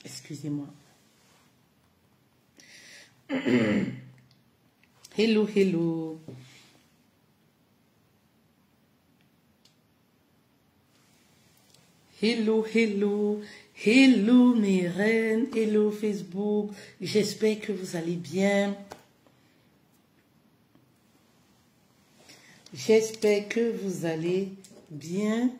Excusez-moi. Hello, hello. Hello, hello. Hello mes reines. Hello Facebook. J'espère que vous allez bien. J'espère que vous allez bien.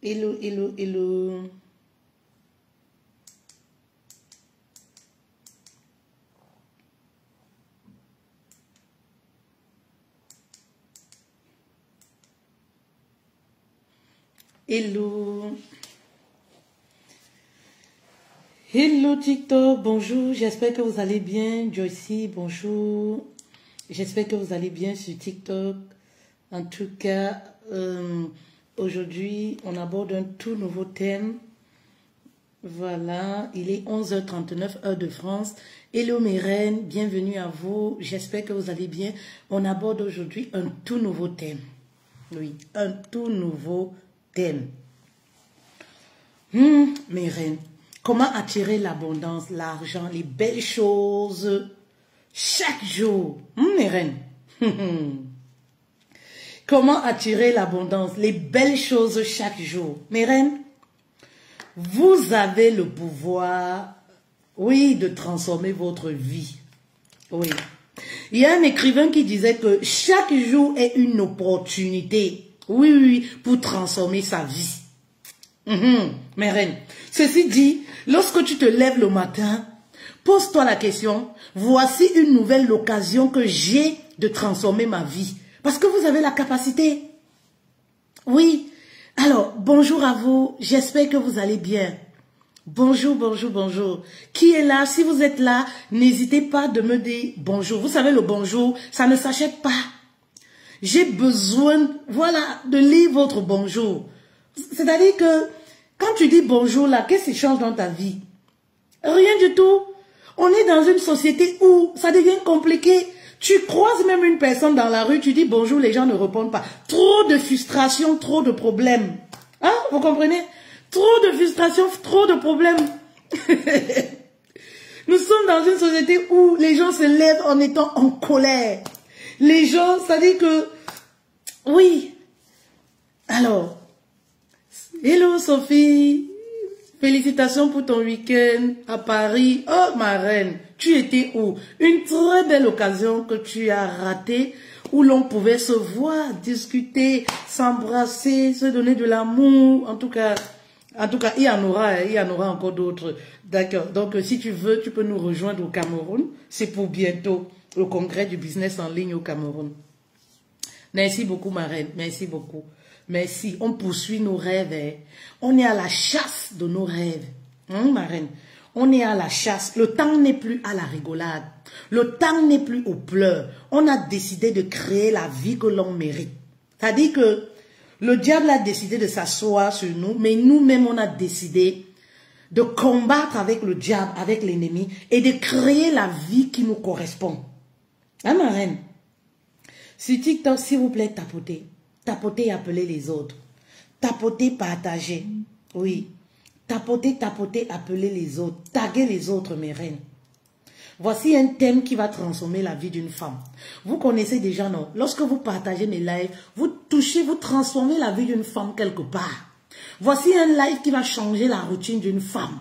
Hello, hello, hello. Hello. Hello TikTok, bonjour, j'espère que vous allez bien. Joycey, bonjour. J'espère que vous allez bien sur TikTok. En tout cas, aujourd'hui, on aborde un tout nouveau thème. Voilà, il est 11h39, heure de France. Hello mes reines, bienvenue à vous. J'espère que vous allez bien. On aborde aujourd'hui un tout nouveau thème. Oui, un tout nouveau thème. Mes reines, comment attirer l'abondance, l'argent, les belles choses chaque jour? Mes reines. Comment attirer l'abondance, les belles choses chaque jour? Mes reines, vous avez le pouvoir, oui, de transformer votre vie. Oui. Il y a un écrivain qui disait que chaque jour est une opportunité. Oui, oui, pour transformer sa vie. Mes reines. Ceci dit, lorsque tu te lèves le matin, pose-toi la question, voici une nouvelle occasion que j'ai de transformer ma vie. Parce que vous avez la capacité. Oui. Alors, bonjour à vous. J'espère que vous allez bien. Bonjour, bonjour, bonjour. Qui est là? Si vous êtes là, n'hésitez pas de me dire bonjour. Vous savez, le bonjour, ça ne s'achète pas. J'ai besoin, voilà, de lire votre bonjour. C'est-à-dire que quand tu dis bonjour là, qu'est-ce qui change dans ta vie? Rien du tout. On est dans une société où ça devient compliqué. Tu croises même une personne dans la rue, tu dis bonjour, les gens ne répondent pas. Trop de frustration, trop de problèmes. Hein, vous comprenez? Trop de frustration, trop de problèmes. Nous sommes dans une société où les gens se lèvent en étant en colère. Les gens, ça dit que... Oui. Alors, hello Sophie. Félicitations pour ton week-end à Paris. Oh ma reine, tu étais où? Une très belle occasion que tu as ratée, où l'on pouvait se voir, discuter, s'embrasser, se donner de l'amour. En tout cas, il y en aura encore d'autres. D'accord. Donc, si tu veux, tu peux nous rejoindre au Cameroun. C'est pour bientôt le congrès du business en ligne au Cameroun. Merci beaucoup, ma reine. Merci beaucoup. Merci. On poursuit nos rêves. Hein. On est à la chasse de nos rêves. Ma reine. On est à la chasse. Le temps n'est plus à la rigolade. Le temps n'est plus aux pleurs. On a décidé de créer la vie que l'on mérite. C'est-à-dire que le diable a décidé de s'asseoir sur nous, mais nous-mêmes, on a décidé de combattre avec le diable, avec l'ennemi, et de créer la vie qui nous correspond. Hein, ma reine? Sur TikTok, s'il vous plaît, tapotez. Tapotez et appelez les autres. Tapotez, partagez. Oui. Tapotez, tapotez, appelez les autres. Taguez les autres, mes reines. Voici un thème qui va transformer la vie d'une femme. Vous connaissez déjà, non? Lorsque vous partagez mes lives, vous touchez, vous transformez la vie d'une femme quelque part. Voici un live qui va changer la routine d'une femme.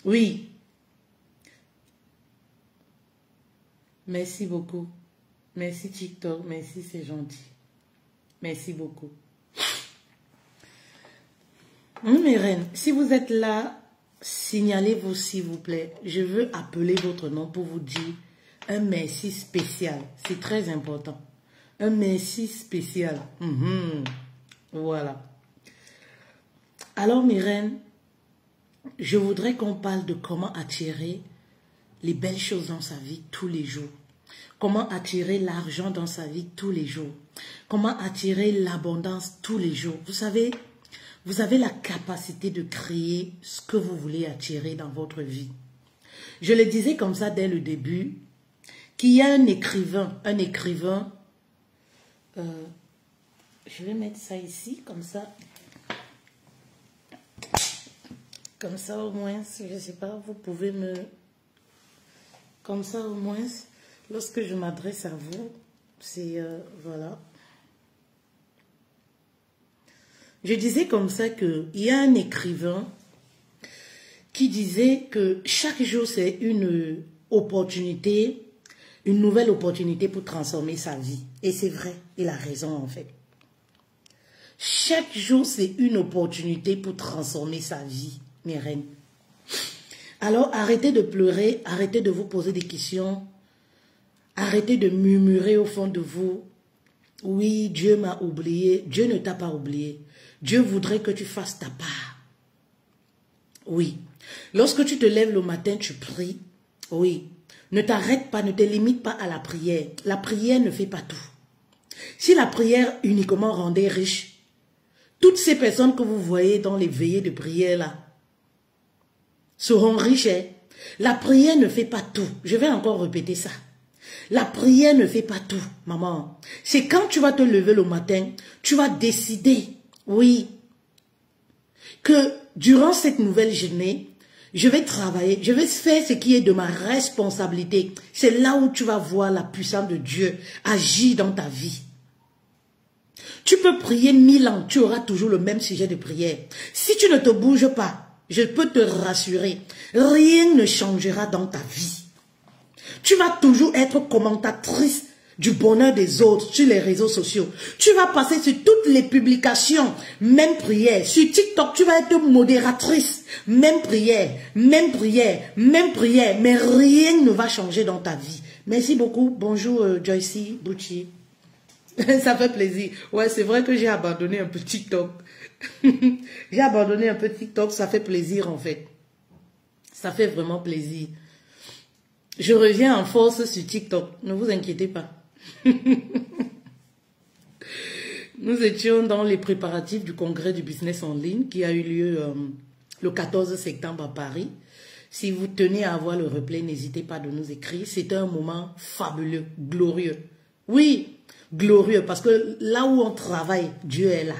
Oui. Merci beaucoup. Merci TikTok. Merci, c'est gentil. Merci beaucoup. Mes reines, si vous êtes là, signalez-vous s'il vous plaît. Je veux appeler votre nom pour vous dire un merci spécial. C'est très important. Un merci spécial. Voilà. Alors mes reines, je voudrais qu'on parle de comment attirer les belles choses dans sa vie tous les jours. Comment attirer l'argent dans sa vie tous les jours. Comment attirer l'abondance tous les jours. Vous savez, vous avez la capacité de créer ce que vous voulez attirer dans votre vie. Je le disais comme ça dès le début. qu'il y a un écrivain, je vais mettre ça ici, comme ça au moins, je ne sais pas, vous pouvez me, comme ça au moins, lorsque je m'adresse à vous, c'est, voilà. Je disais comme ça qu'il y a un écrivain qui disait que chaque jour c'est une opportunité, une nouvelle opportunité pour transformer sa vie. Et c'est vrai, il a raison en fait. Chaque jour c'est une opportunité pour transformer sa vie, mes reines. Alors arrêtez de pleurer, arrêtez de vous poser des questions, arrêtez de murmurer au fond de vous. Oui, Dieu m'a oublié. Dieu ne t'a pas oublié. Dieu voudrait que tu fasses ta part. Oui. Lorsque tu te lèves le matin, tu pries. Oui. Ne t'arrête pas, ne te limite pas à la prière. La prière ne fait pas tout. Si la prière uniquement rendait riche, toutes ces personnes que vous voyez dans les veillées de prière là, seront riches. Hein? La prière ne fait pas tout. Je vais encore répéter ça. La prière ne fait pas tout, maman. C'est quand tu vas te lever le matin, tu vas décider, oui, que durant cette nouvelle journée, je vais travailler, je vais faire ce qui est de ma responsabilité. C'est là où tu vas voir la puissance de Dieu agir dans ta vie. Tu peux prier 1000 ans, tu auras toujours le même sujet de prière. Si tu ne te bouges pas, je peux te rassurer, rien ne changera dans ta vie. Tu vas toujours être commentatrice du bonheur des autres sur les réseaux sociaux. Tu vas passer sur toutes les publications, même prière. Sur TikTok, tu vas être modératrice, même prière, même prière, même prière. Mais rien ne va changer dans ta vie. Merci beaucoup. Bonjour Joycey Bucci. Ça fait plaisir. Ouais, c'est vrai que j'ai abandonné un peu TikTok. J'ai abandonné un peu TikTok, ça fait plaisir en fait. Ça fait vraiment plaisir. Je reviens en force sur TikTok, ne vous inquiétez pas. Nous étions dans les préparatifs du congrès du business en ligne qui a eu lieu le 14 septembre à Paris. Si vous tenez à avoir le replay, n'hésitez pas de nous écrire. C'était un moment fabuleux, glorieux. Oui, glorieux, parce que là où on travaille, Dieu est là.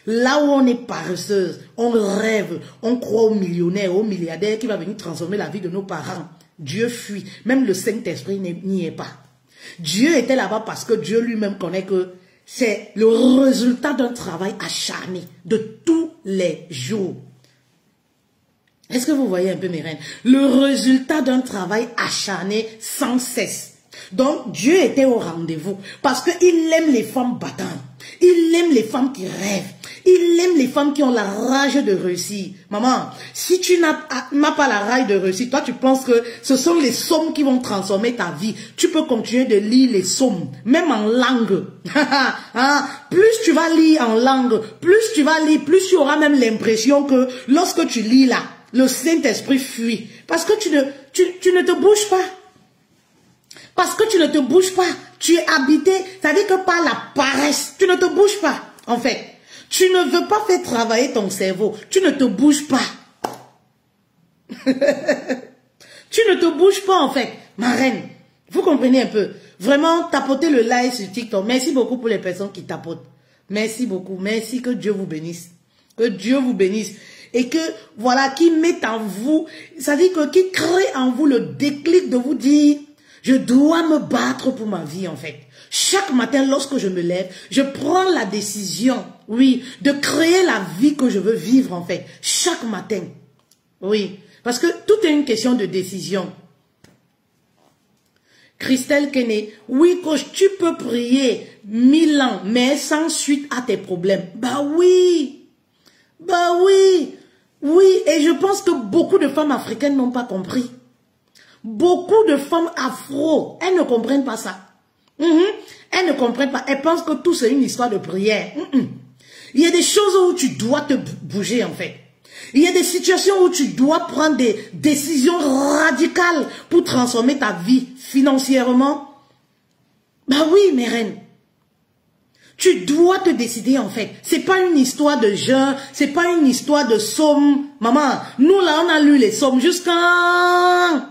Là où on est paresseuse, on rêve, on croit au millionnaire, au milliardaire qui va venir transformer la vie de nos parents. Dieu fuit. Même le Saint-Esprit n'y est pas. Dieu était là-bas parce que Dieu lui-même connaît que c'est le résultat d'un travail acharné de tous les jours. Est-ce que vous voyez un peu mes reines? Le résultat d'un travail acharné sans cesse. Donc Dieu était au rendez-vous parce qu'il aime les femmes battantes. Il aime les femmes qui rêvent. Il aime les femmes qui ont la rage de réussir. Maman, si tu n'as pas la rage de réussir, toi tu penses que ce sont les psaumes qui vont transformer ta vie. Tu peux continuer de lire les psaumes, même en langue. Plus tu vas lire en langue, plus tu vas lire, plus tu auras même l'impression que lorsque tu lis là, le Saint-Esprit fuit. Parce que tu ne te bouges pas. Parce que tu ne te bouges pas. Tu es habité, c'est-à-dire que par la paresse, tu ne te bouges pas, en fait. Tu ne veux pas faire travailler ton cerveau. Tu ne te bouges pas. Tu ne te bouges pas, en fait. Ma reine, vous comprenez un peu. Vraiment, tapotez le like sur TikTok. Merci beaucoup pour les personnes qui tapotent. Merci beaucoup. Merci, que Dieu vous bénisse. Que Dieu vous bénisse. Et que, voilà, qui met en vous, c'est-à-dire que qui crée en vous le déclic de vous dire, je dois me battre pour ma vie, en fait. Chaque matin, lorsque je me lève, je prends la décision, oui, de créer la vie que je veux vivre, en fait. Chaque matin. Oui. Parce que tout est une question de décision. Christelle Kenney, oui, coach, tu peux prier 1000 ans, mais sans suite à tes problèmes. Bah oui. Bah oui. Oui, et je pense que beaucoup de femmes africaines n'ont pas compris. Beaucoup de femmes afro, elles ne comprennent pas ça. Elles ne comprennent pas. Elles pensent que tout c'est une histoire de prière. Il y a des choses où tu dois te bouger en fait. Il y a des situations où tu dois prendre des décisions radicales pour transformer ta vie financièrement. Bah oui, mes reines. Tu dois te décider en fait. C'est pas une histoire de jeûne, c'est pas une histoire de somme. Maman, nous là on a lu les sommes jusqu'à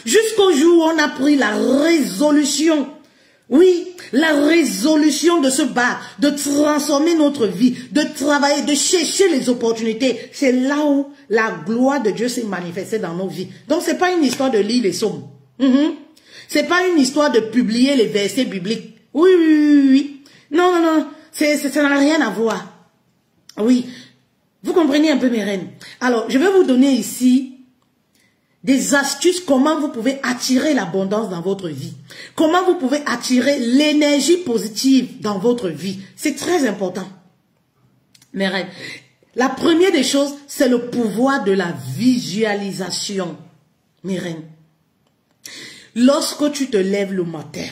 Jusqu'au jour où on a pris la résolution. Oui, la résolution de se battre, de transformer notre vie, de travailler, de chercher les opportunités. C'est là où la gloire de Dieu s'est manifestée dans nos vies. Donc, c'est pas une histoire de lire les psaumes. C'est pas une histoire de publier les versets bibliques. Oui, oui, oui, oui. Non, non, non. Ça n'a rien à voir. Oui. Vous comprenez un peu mes reines. Alors, je vais vous donner ici des astuces, comment vous pouvez attirer l'abondance dans votre vie. Comment vous pouvez attirer l'énergie positive dans votre vie. C'est très important. Mes reines, la première des choses, c'est le pouvoir de la visualisation. Mes reines, lorsque tu te lèves le matin,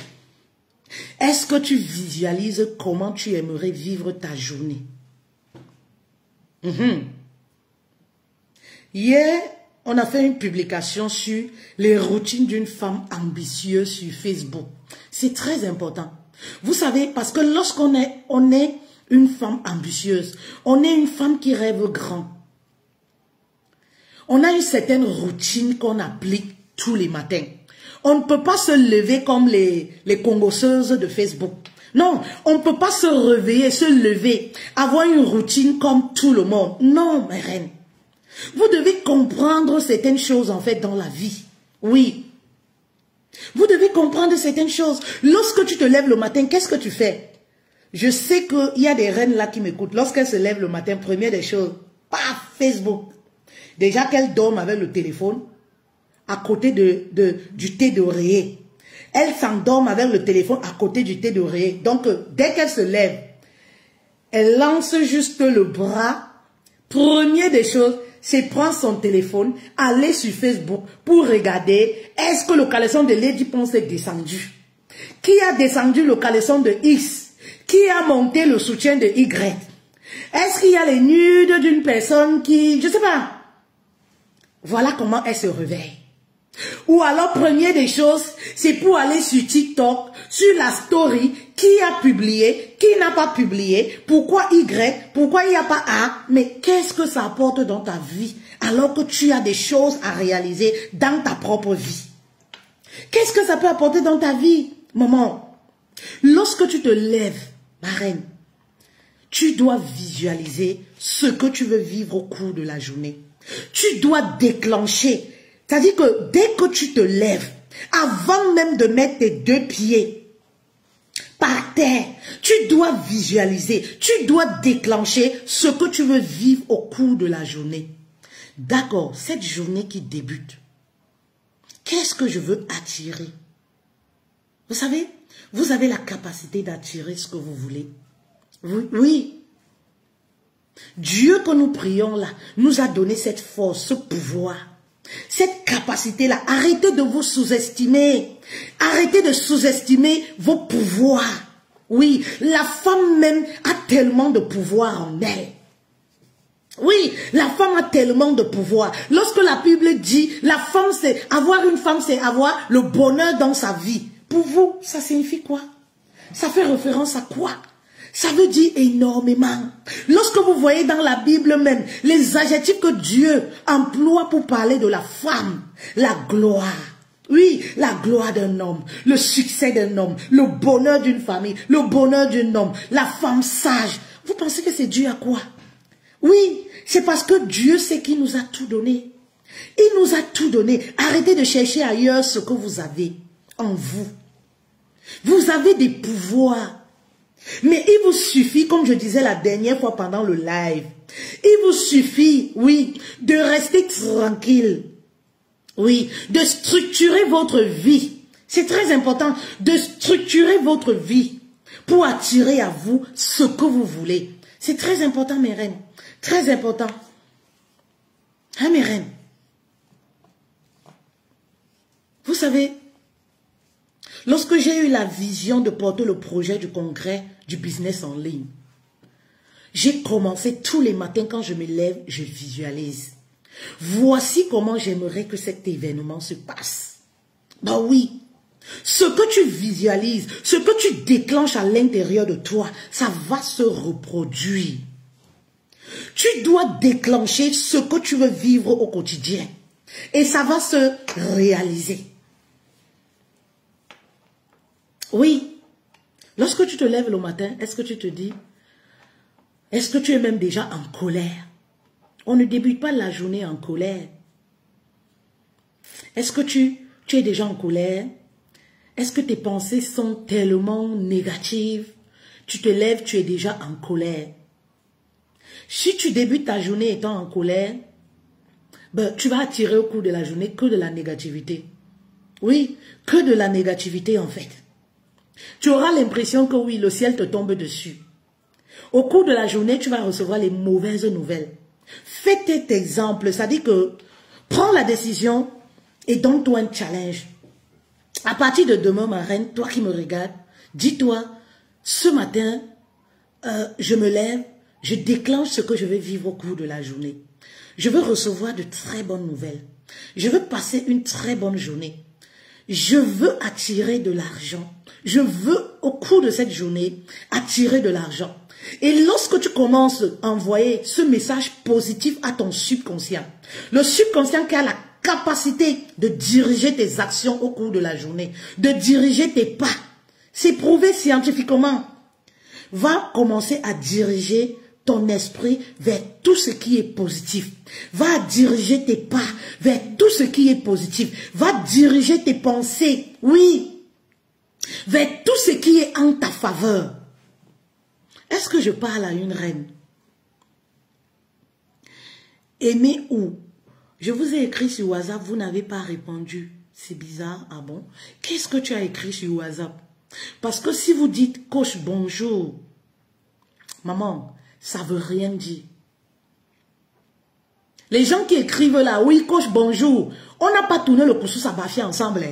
est-ce que tu visualises comment tu aimerais vivre ta journée? Hier, on a fait une publication sur les routines d'une femme ambitieuse sur Facebook. C'est très important. Vous savez, parce que lorsqu'on est une femme ambitieuse, on est une femme qui rêve grand. On a une certaine routine qu'on applique tous les matins. On ne peut pas se lever comme les congosseuses de Facebook. Non, on ne peut pas se réveiller, se lever, avoir une routine comme tout le monde. Non, mes reines. Vous devez comprendre certaines choses en fait dans la vie. Oui. Vous devez comprendre certaines choses. Lorsque tu te lèves le matin, qu'est-ce que tu fais? Je sais qu'il y a des reines là qui m'écoutent. Lorsqu'elles se lèvent le matin, première des choses, paf, Facebook. Déjà qu'elles dorment avec le téléphone à côté du thé d'oreiller. Elles s'endorment avec le téléphone à côté du thé d'oreiller. Donc, dès qu'elles se lèvent, elles lancent juste le bras. Première des choses, c'est prendre son téléphone, aller sur Facebook pour regarder est-ce que le caleçon de Lady Ponce est descendu. Qui a descendu le caleçon de X? Qui a monté le soutien de Y? Est-ce qu'il y a les nudes d'une personne qui... Je ne sais pas. Voilà comment elle se réveille. Ou alors, première des choses, c'est pour aller sur TikTok, sur la story, qui a publié, qui n'a pas publié, pourquoi Y, pourquoi il n'y a pas A, mais qu'est-ce que ça apporte dans ta vie, alors que tu as des choses à réaliser dans ta propre vie. Qu'est-ce que ça peut apporter dans ta vie, maman? Lorsque tu te lèves, ma reine, tu dois visualiser ce que tu veux vivre au cours de la journée. Tu dois déclencher. C'est-à-dire que dès que tu te lèves, avant même de mettre tes deux pieds par terre, tu dois visualiser, tu dois déclencher ce que tu veux vivre au cours de la journée. D'accord, cette journée qui débute, qu'est-ce que je veux attirer? Vous savez, vous avez la capacité d'attirer ce que vous voulez. Oui. Dieu que nous prions là, nous a donné cette force, ce pouvoir. Cette capacité-là, arrêtez de vous sous-estimer. Arrêtez de sous-estimer vos pouvoirs. Oui, la femme même a tellement de pouvoir en elle. Oui, la femme a tellement de pouvoir. Lorsque la Bible dit, la femme c'est, avoir une femme c'est avoir le bonheur dans sa vie. Pour vous, ça signifie quoi? Ça fait référence à quoi? Ça veut dire énormément. Lorsque vous voyez dans la Bible même les adjectifs que Dieu emploie pour parler de la femme, la gloire. Oui, la gloire d'un homme, le succès d'un homme, le bonheur d'une famille, le bonheur d'un homme, la femme sage. Vous pensez que c'est dû à quoi? Oui, c'est parce que Dieu sait qu'il nous a tout donné. Il nous a tout donné. Arrêtez de chercher ailleurs ce que vous avez en vous. Vous avez des pouvoirs. Mais il vous suffit, comme je disais la dernière fois pendant le live, il vous suffit, oui, de rester tranquille. Oui, de structurer votre vie. C'est très important de structurer votre vie pour attirer à vous ce que vous voulez. C'est très important, mes reines. Très important. Hein, mes reines? Vous savez, lorsque j'ai eu la vision de porter le projet du congrès du business en ligne, j'ai commencé tous les matins quand je me lève, je visualise. Voici comment j'aimerais que cet événement se passe. Ben oui, ce que tu visualises, ce que tu déclenches à l'intérieur de toi, ça va se reproduire. Tu dois déclencher ce que tu veux vivre au quotidien. Et ça va se réaliser. Oui. Lorsque tu te lèves le matin, est-ce que tu te dis, est-ce que tu es même déjà en colère? On ne débute pas la journée en colère. Est-ce que tu es déjà en colère? Est-ce que tes pensées sont tellement négatives? Tu te lèves, tu es déjà en colère. Si tu débutes ta journée étant en colère, ben, tu vas attirer au cours de la journée que de la négativité. Oui, que de la négativité en fait. Tu auras l'impression que oui, le ciel te tombe dessus. Au cours de la journée, tu vas recevoir les mauvaises nouvelles. Fais cet exemple, ça dit que prends la décision et donne-toi un challenge. À partir de demain, ma reine, toi qui me regardes, dis-toi, ce matin, je me lève, je déclenche ce que je vais vivre au cours de la journée. Je veux recevoir de très bonnes nouvelles. Je veux passer une très bonne journée. Je veux attirer de l'argent. Je veux, au cours de cette journée, attirer de l'argent. Et lorsque tu commences à envoyer ce message positif à ton subconscient, le subconscient qui a la capacité de diriger tes actions au cours de la journée, de diriger tes pas, c'est prouvé scientifiquement, va commencer à diriger ton esprit vers tout ce qui est positif. Va diriger tes pas vers tout ce qui est positif. Va diriger tes pensées, oui, vers tout ce qui est en ta faveur. Est-ce que je parle à une reine? Aimez où? Je vous ai écrit sur WhatsApp, vous n'avez pas répondu. C'est bizarre, ah bon? Qu'est-ce que tu as écrit sur WhatsApp? Parce que si vous dites coach bonjour, maman, ça ne veut rien dire. Les gens qui écrivent là, oui coach bonjour, on n'a pas tourné le couscous à Bafia ensemble.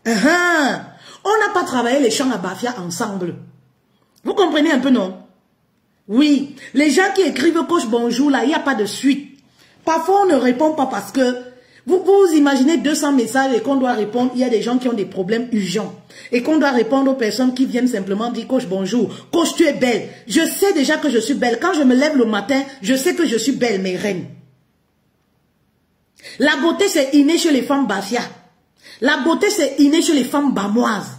Hein? On n'a pas travaillé les champs à Bafia ensemble. Vous comprenez un peu, non? Oui, les gens qui écrivent coach bonjour là, il n'y a pas de suite. Parfois on ne répond pas parce que vous imaginez 200 messages et qu'on doit répondre, il y a des gens qui ont des problèmes urgents. Et qu'on doit répondre aux personnes qui viennent simplement dire coach bonjour, coach tu es belle. Je sais déjà que je suis belle. Quand je me lève le matin, je sais que je suis belle, mes reines. La beauté c'est inné chez les femmes Bafia. La beauté c'est inné chez les femmes bamoises.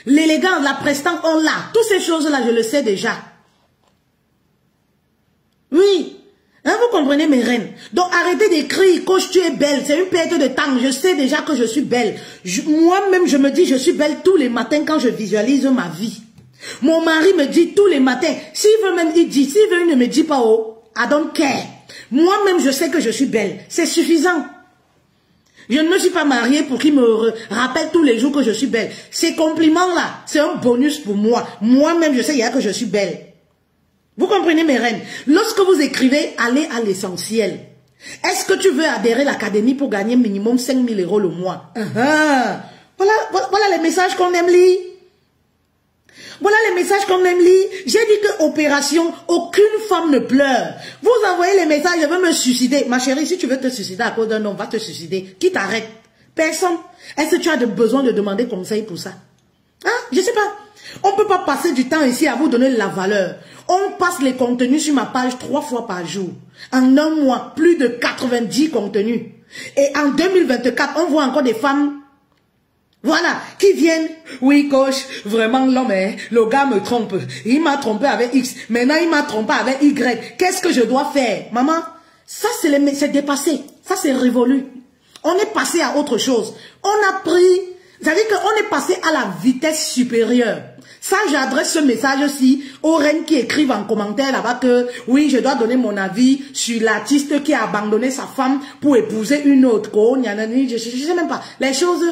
L'élégance, la prestance, on l'a. Toutes ces choses-là, je le sais déjà. Oui. Hein, vous comprenez mes reines? Donc arrêtez d'écrire, coach tu es belle, c'est une perte de temps, je sais déjà que je suis belle. Moi-même je me dis je suis belle tous les matins quand je visualise ma vie. Mon mari me dit tous les matins, s'il veut même il dit, s'il veut il ne me dit pas oh, I don't care. Moi-même je sais que je suis belle, c'est suffisant. Je ne me suis pas mariée pour qu'il me rappelle tous les jours que je suis belle. Ces compliments-là, c'est un bonus pour moi. Moi-même je sais que je suis belle. Vous comprenez mes reines? Lorsque vous écrivez, allez à l'essentiel. Est-ce que tu veux adhérer à l'académie pour gagner minimum 5 000 € le mois? Voilà les messages qu'on aime lire. Voilà les messages qu'on aime lire. J'ai dit que opération, aucune femme ne pleure. Vous envoyez les messages, je veux me suicider. Ma chérie, si tu veux te suicider à cause d'un homme, va te suicider. Qui t'arrête? Personne. Est-ce que tu as besoin de demander conseil pour ça? Hein? Je ne sais pas. On ne peut pas passer du temps ici à vous donner de la valeur. On passe les contenus sur ma page 3 fois par jour. En un mois, plus de 90 contenus. Et en 2024, on voit encore des femmes, voilà, qui viennent. Oui, coach, vraiment l'homme, le gars me trompe. Il m'a trompé avec X. Maintenant, il m'a trompé avec Y. Qu'est-ce que je dois faire? Maman, ça c'est dépassé. Ça c'est révolu. On est passé à autre chose. On a pris, c'est-à-dire qu'on est passé à la vitesse supérieure. Ça, j'adresse ce message-ci aux reines qui écrivent en commentaire là-bas que oui, je dois donner mon avis sur l'artiste qui a abandonné sa femme pour épouser une autre. Je sais même pas. Les choses,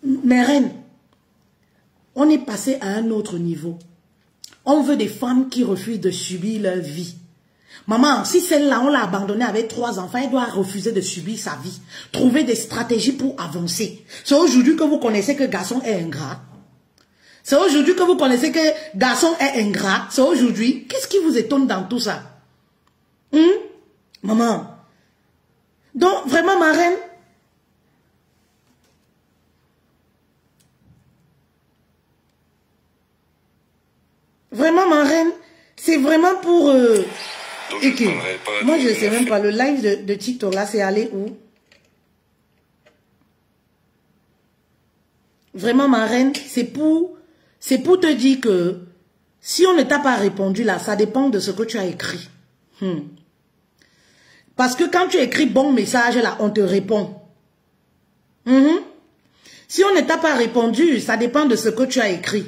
mes reines, on est passé à un autre niveau. On veut des femmes qui refusent de subir leur vie. Maman, si celle-là, on l'a abandonnée avec 3 enfants, elle doit refuser de subir sa vie. Trouver des stratégies pour avancer. C'est aujourd'hui que vous connaissez que garçon est ingrat. C'est aujourd'hui que vous connaissez que garçon est ingrat. C'est aujourd'hui. Qu'est-ce qui vous étonne dans tout ça? Maman. Donc, vraiment, ma reine. Vraiment, ma reine. C'est vraiment pour... Okay. Moi, je ne sais même pas. Le live de TikTok, là, c'est allé où? Vraiment, ma reine, c'est pour te dire que si on ne t'a pas répondu là, ça dépend de ce que tu as écrit. Parce que quand tu écris bon message là, on te répond. Si on ne t'a pas répondu, ça dépend de ce que tu as écrit.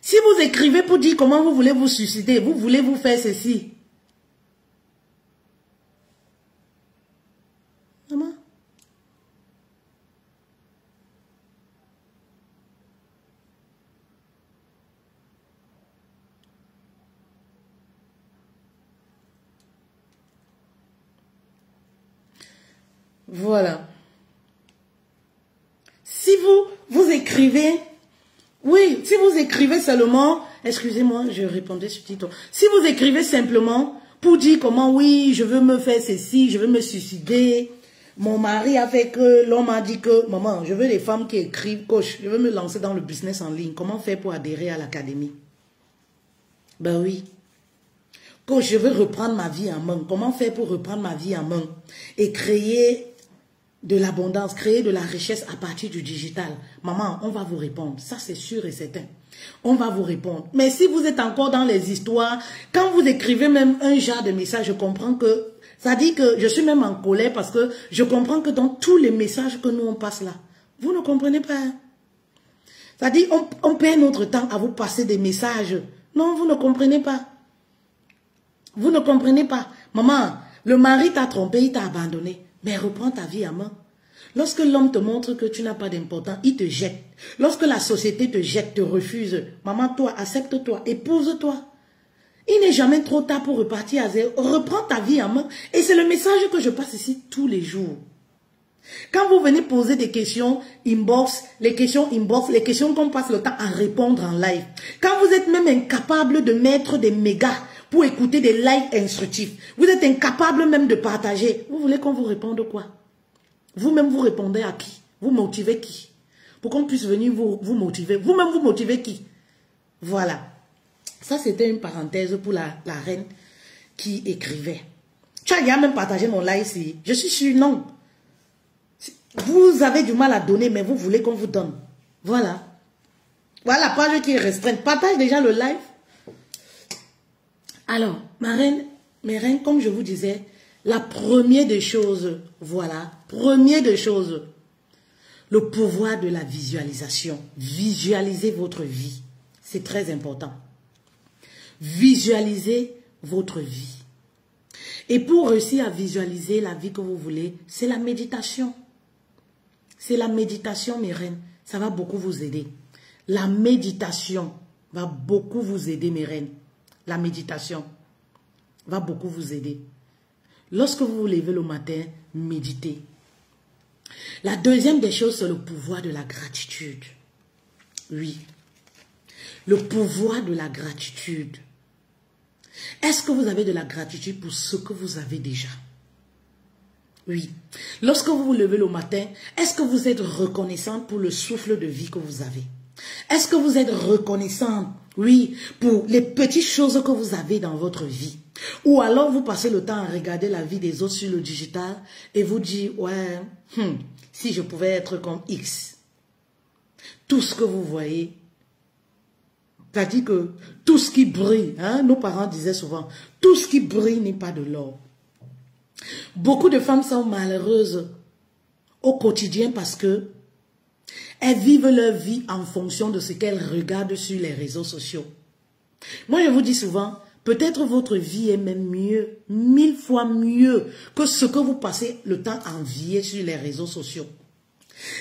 Si vous écrivez pour dire comment vous voulez vous suicider, vous voulez vous faire ceci. Maman. Voilà. Si vous écrivez, oui, si vous écrivez seulement, excusez-moi, je répondais sur titre. Si vous écrivez simplement pour dire comment, oui, je veux me faire ceci, je veux me suicider, mon mari a fait que, l'homme a dit que, maman, je veux des femmes qui écrivent, coach, je veux me lancer dans le business en ligne, comment faire pour adhérer à l'académie? Ben oui. Coach, je veux reprendre ma vie en main, comment faire pour reprendre ma vie en main et créer de l'abondance, créer de la richesse à partir du digital. Maman, on va vous répondre. Ça, c'est sûr et certain. On va vous répondre. Mais si vous êtes encore dans les histoires, quand vous écrivez même un genre de message, je comprends que, ça dit que je suis même en colère parce que je comprends que dans tous les messages que nous on passe là, vous ne comprenez pas. Ça dit, on perd notre temps à vous passer des messages. Non, vous ne comprenez pas. Vous ne comprenez pas. Maman, le mari t'a trompé, il t'a abandonné. Mais reprends ta vie à main. Lorsque l'homme te montre que tu n'as pas d'importance, il te jette. Lorsque la société te jette, te refuse, maman, toi, accepte-toi, épouse-toi. Il n'est jamais trop tard pour repartir à zéro. Reprends ta vie en main. Et c'est le message que je passe ici tous les jours. Quand vous venez poser des questions inbox, les questions qu'on passe le temps à répondre en live. Quand vous êtes même incapable de mettre des mégas pour écouter des lives instructifs. Vous êtes incapable même de partager. Vous voulez qu'on vous réponde quoi? Vous-même, vous répondez à qui? Vous motivez qui? Pour qu'on puisse venir vous motiver. Vous-même, vous motivez qui? Voilà. Ça, c'était une parenthèse pour la reine qui écrivait. Tu as déjà même partagé mon live ici. Je suis sûre, non. Vous avez du mal à donner, mais vous voulez qu'on vous donne. Voilà. Voilà la page qui est restreinte. Partage déjà le live. Alors, mes reines, comme je vous disais, la première des choses, voilà, première des choses, le pouvoir de la visualisation. Visualisez votre vie. C'est très important. Visualisez votre vie. Et pour réussir à visualiser la vie que vous voulez, c'est la méditation. C'est la méditation, mes reines. Ça va beaucoup vous aider. La méditation va beaucoup vous aider, mes reines. La méditation va beaucoup vous aider. Lorsque vous vous levez le matin, méditez. La deuxième des choses, c'est le pouvoir de la gratitude. Oui. Le pouvoir de la gratitude. Est-ce que vous avez de la gratitude pour ce que vous avez déjà? Oui. Lorsque vous vous levez le matin, est-ce que vous êtes reconnaissante pour le souffle de vie que vous avez? Est-ce que vous êtes reconnaissante, oui, pour les petites choses que vous avez dans votre vie? Ou alors vous passez le temps à regarder la vie des autres sur le digital et vous dites, ouais, si je pouvais être comme X. Tout ce que vous voyez, c'est-à-dire que tout ce qui brille, nos parents disaient souvent, tout ce qui brille n'est pas de l'or. Beaucoup de femmes sont malheureuses au quotidien parce que elles vivent leur vie en fonction de ce qu'elles regardent sur les réseaux sociaux. Moi, je vous dis souvent, peut-être votre vie est même mieux, 1000 fois mieux que ce que vous passez le temps à envier sur les réseaux sociaux.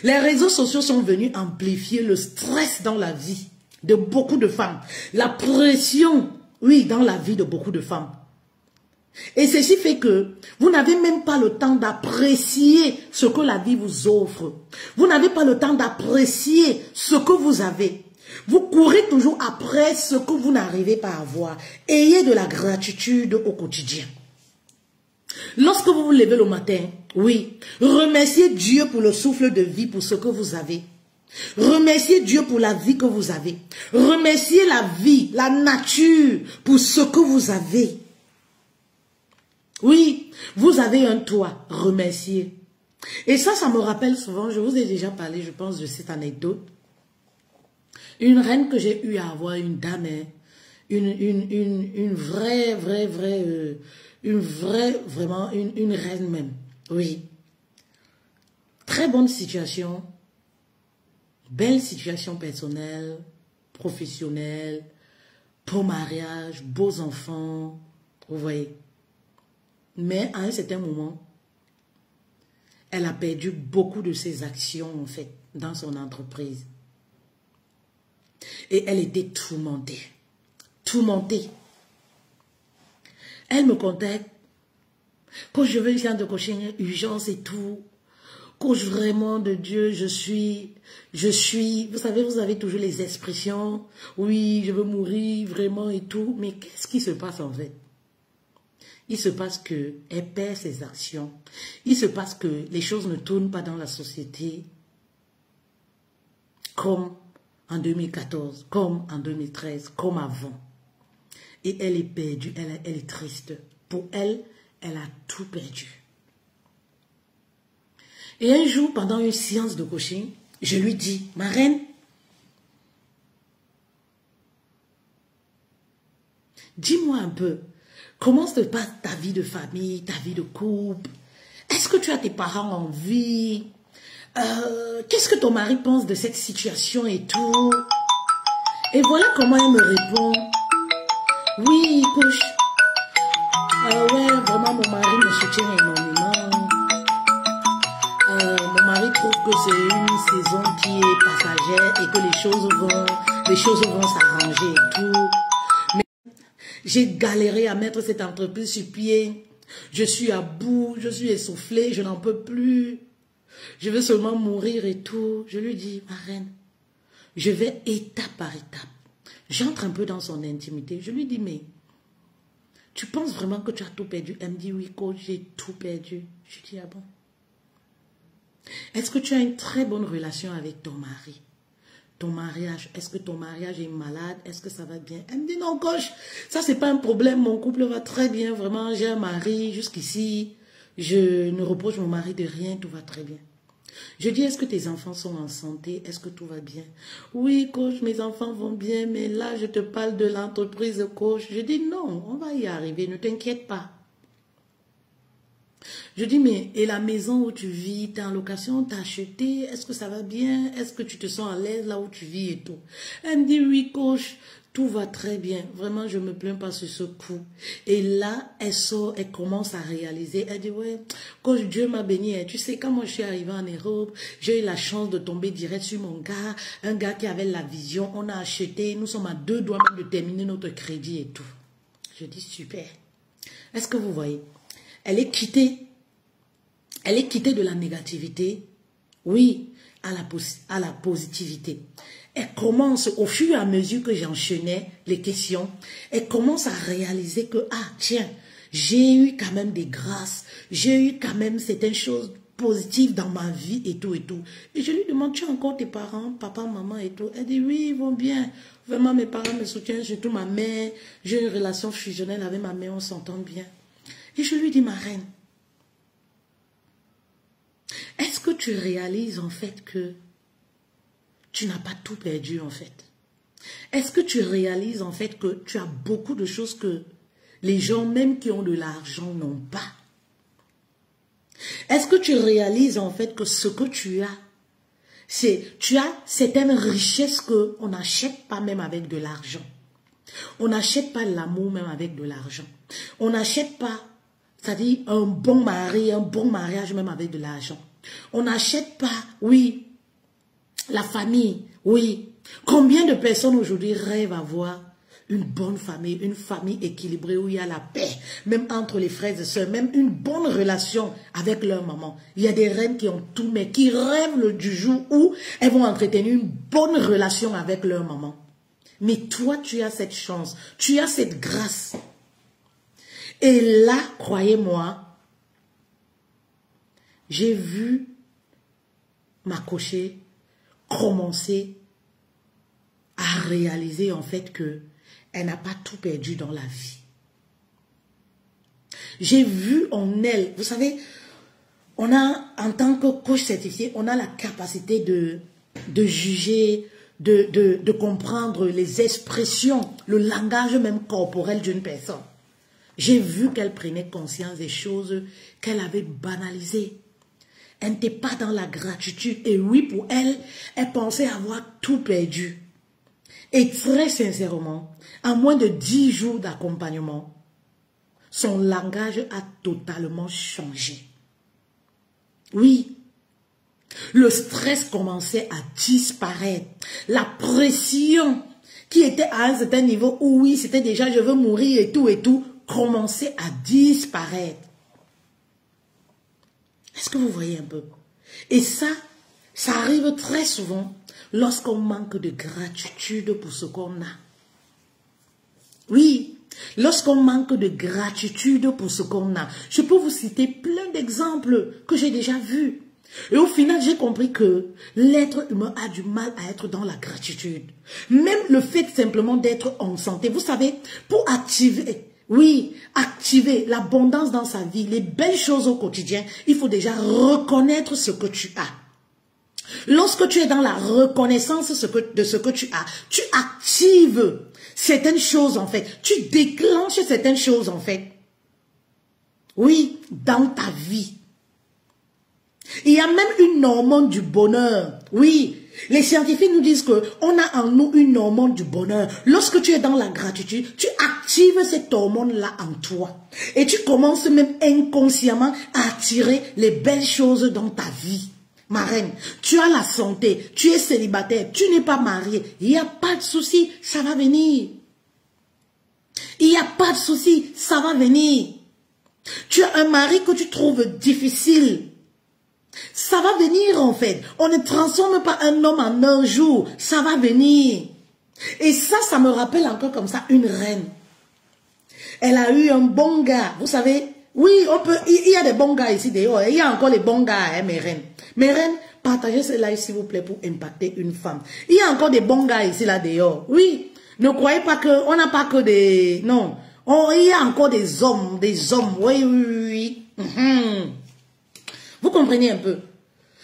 Les réseaux sociaux sont venus amplifier le stress dans la vie de beaucoup de femmes. La pression, oui, dans la vie de beaucoup de femmes. Et ceci fait que vous n'avez même pas le temps d'apprécier ce que la vie vous offre. Vous n'avez pas le temps d'apprécier ce que vous avez. Vous courez toujours après ce que vous n'arrivez pas à avoir. Ayez de la gratitude au quotidien. Lorsque vous vous levez le matin, oui, remerciez Dieu pour le souffle de vie, pour ce que vous avez. Remerciez Dieu pour la vie que vous avez. Remerciez la vie, la nature pour ce que vous avez. Oui, vous avez un toit, remerciez. Et ça me rappelle souvent, je vous ai déjà parlé, je pense, de cette anecdote. Une reine que j'ai eu à avoir, une dame, hein, vraiment, une reine même. Oui. Très bonne situation. Belle situation personnelle, professionnelle, beau mariage, beaux enfants. Vous voyez. Mais à un certain moment, elle a perdu beaucoup de ses actions, en fait, dans son entreprise. Et elle était tourmentée. Tourmentée. Elle me contacte. Quand je veux une séance de coaching, urgence et tout. Coach, vraiment de Dieu, je suis, vous savez, vous avez toujours les expressions. Oui, je veux mourir, vraiment et tout. Mais qu'est-ce qui se passe en fait? Il se passe qu'elle perd ses actions. Il se passe que les choses ne tournent pas dans la société comme en 2014, comme en 2013, comme avant. Et elle est perdue, elle est triste. Pour elle, elle a tout perdu. Et un jour, pendant une séance de coaching, je lui dis, ma reine, dis-moi un peu, comment se passe ta vie de famille, ta vie de couple? Est-ce que tu as tes parents en vie? Qu'est-ce que ton mari pense de cette situation et tout? Et voilà comment elle me répond. Oui, coach. Ouais, vraiment, mon mari me soutient énormément. Mon mari trouve que c'est une saison qui est passagère et que les choses vont s'arranger et tout. Mais j'ai galéré à mettre cette entreprise sur pied. Je suis à bout, je suis essoufflée, je n'en peux plus. Je veux seulement mourir et tout. Je lui dis, ma reine, je vais étape par étape. J'entre un peu dans son intimité. Je lui dis, mais tu penses vraiment que tu as tout perdu? Elle me dit, oui, coach, j'ai tout perdu. Je dis, ah bon? Est-ce que tu as une très bonne relation avec ton mari? Ton mariage, est-ce que ton mariage est malade? Est-ce que ça va bien? Elle me dit, non, coach, ça c'est pas un problème. Mon couple va très bien, vraiment. J'ai un mari jusqu'ici. Je ne reproche mon mari de rien, tout va très bien. Je dis, est-ce que tes enfants sont en santé? Est-ce que tout va bien? Oui, coach, mes enfants vont bien, mais là, je te parle de l'entreprise, coach. Je dis, non, on va y arriver, ne t'inquiète pas. Je dis, mais et la maison où tu vis, t'es en location, t'as acheté, est-ce que ça va bien? Est-ce que tu te sens à l'aise là où tu vis et tout? Elle me dit, oui, coach, tout va très bien. Vraiment, je ne me plains pas sur ce coup. Et là, elle sort, elle commence à réaliser. Elle dit, ouais, coach, Dieu m'a béni. Tu sais, quand moi je suis arrivée en Europe, j'ai eu la chance de tomber direct sur mon gars, un gars qui avait la vision. On a acheté, nous sommes à 2 doigts même de terminer notre crédit et tout. Je dis, super. Est-ce que vous voyez? Elle est quittée de la négativité, oui, à la positivité. Elle commence, au fur et à mesure que j'enchaînais les questions, elle commence à réaliser que, ah tiens, j'ai eu quand même des grâces, j'ai eu quand même certaines choses positives dans ma vie et tout et tout. Et je lui demande, tu as encore tes parents, papa, maman et tout? Elle dit, oui, ils vont bien. Vraiment, mes parents me soutiennent, surtout ma mère. J'ai une relation fusionnelle avec ma mère, on s'entend bien. Et je lui dis, ma reine, est-ce que tu réalises en fait que tu n'as pas tout perdu en fait? Est-ce que tu réalises en fait que tu as beaucoup de choses que les gens même qui ont de l'argent n'ont pas? Est-ce que tu réalises en fait que ce que tu as, tu as certaines richesses qu'on n'achète pas même avec de l'argent. On n'achète pas l'amour même avec de l'argent. On n'achète pas, c'est-à-dire un bon mari, un bon mariage même avec de l'argent. On n'achète pas, oui, la famille, oui. Combien de personnes aujourd'hui rêvent avoir une bonne famille, une famille équilibrée où il y a la paix, même entre les frères et sœurs, même une bonne relation avec leur maman. Il y a des reines qui ont tout, mais qui rêvent du jour où elles vont entretenir une bonne relation avec leur maman. Mais toi, tu as cette chance, tu as cette grâce. Et là, croyez-moi, j'ai vu ma coachée commencer à réaliser en fait que elle n'a pas tout perdu dans la vie. J'ai vu en elle, vous savez, on a, en tant que coach certifié, on a la capacité de juger de comprendre les expressions, le langage même corporel d'une personne. J'ai vu qu'elle prenait conscience des choses qu'elle avait banalisées. Elle n'était pas dans la gratitude. Et oui, pour elle, elle pensait avoir tout perdu. Et très sincèrement, en moins de 10 jours d'accompagnement, son langage a totalement changé. Oui, le stress commençait à disparaître. La pression qui était à un certain niveau, où oui, c'était déjà je veux mourir et tout, commençait à disparaître. Est-ce que vous voyez un peu? Et ça arrive très souvent lorsqu'on manque de gratitude pour ce qu'on a. Oui, lorsqu'on manque de gratitude pour ce qu'on a. Je peux vous citer plein d'exemples que j'ai déjà vus. Et au final, j'ai compris que l'être humain a du mal à être dans la gratitude. Même le fait simplement d'être en santé. Vous savez, pour activer, oui, activer l'abondance dans sa vie, les belles choses au quotidien, il faut déjà reconnaître ce que tu as. Lorsque tu es dans la reconnaissance de ce que tu as, tu actives certaines choses en fait. Tu déclenches certaines choses en fait. Oui, dans ta vie. Il y a même une hormone du bonheur. Oui, les scientifiques nous disent qu'on a en nous une hormone du bonheur. Lorsque tu es dans la gratitude, tu actives cette hormone-là en toi. Et tu commences même inconsciemment à attirer les belles choses dans ta vie. Ma reine, tu as la santé, tu es célibataire, tu n'es pas marié. Il n'y a pas de souci, ça va venir. Il n'y a pas de souci, ça va venir. Tu as un mari que tu trouves difficile. Ça va venir en fait. On ne transforme pas un homme en un jour. Ça va venir. Et ça me rappelle encore comme ça une reine. Elle a eu un bon gars. Vous savez, oui, il y a des bons gars ici dehors. Il y a encore les bons gars, hein, mes reines. Mes reines, partagez ce live s'il vous plaît pour impacter une femme. Il y a encore des bons gars ici là dehors. Oui, ne croyez pas qu'on n'a pas que des... Non, il y a encore des hommes. Oui, oui, oui. Vous comprenez un peu?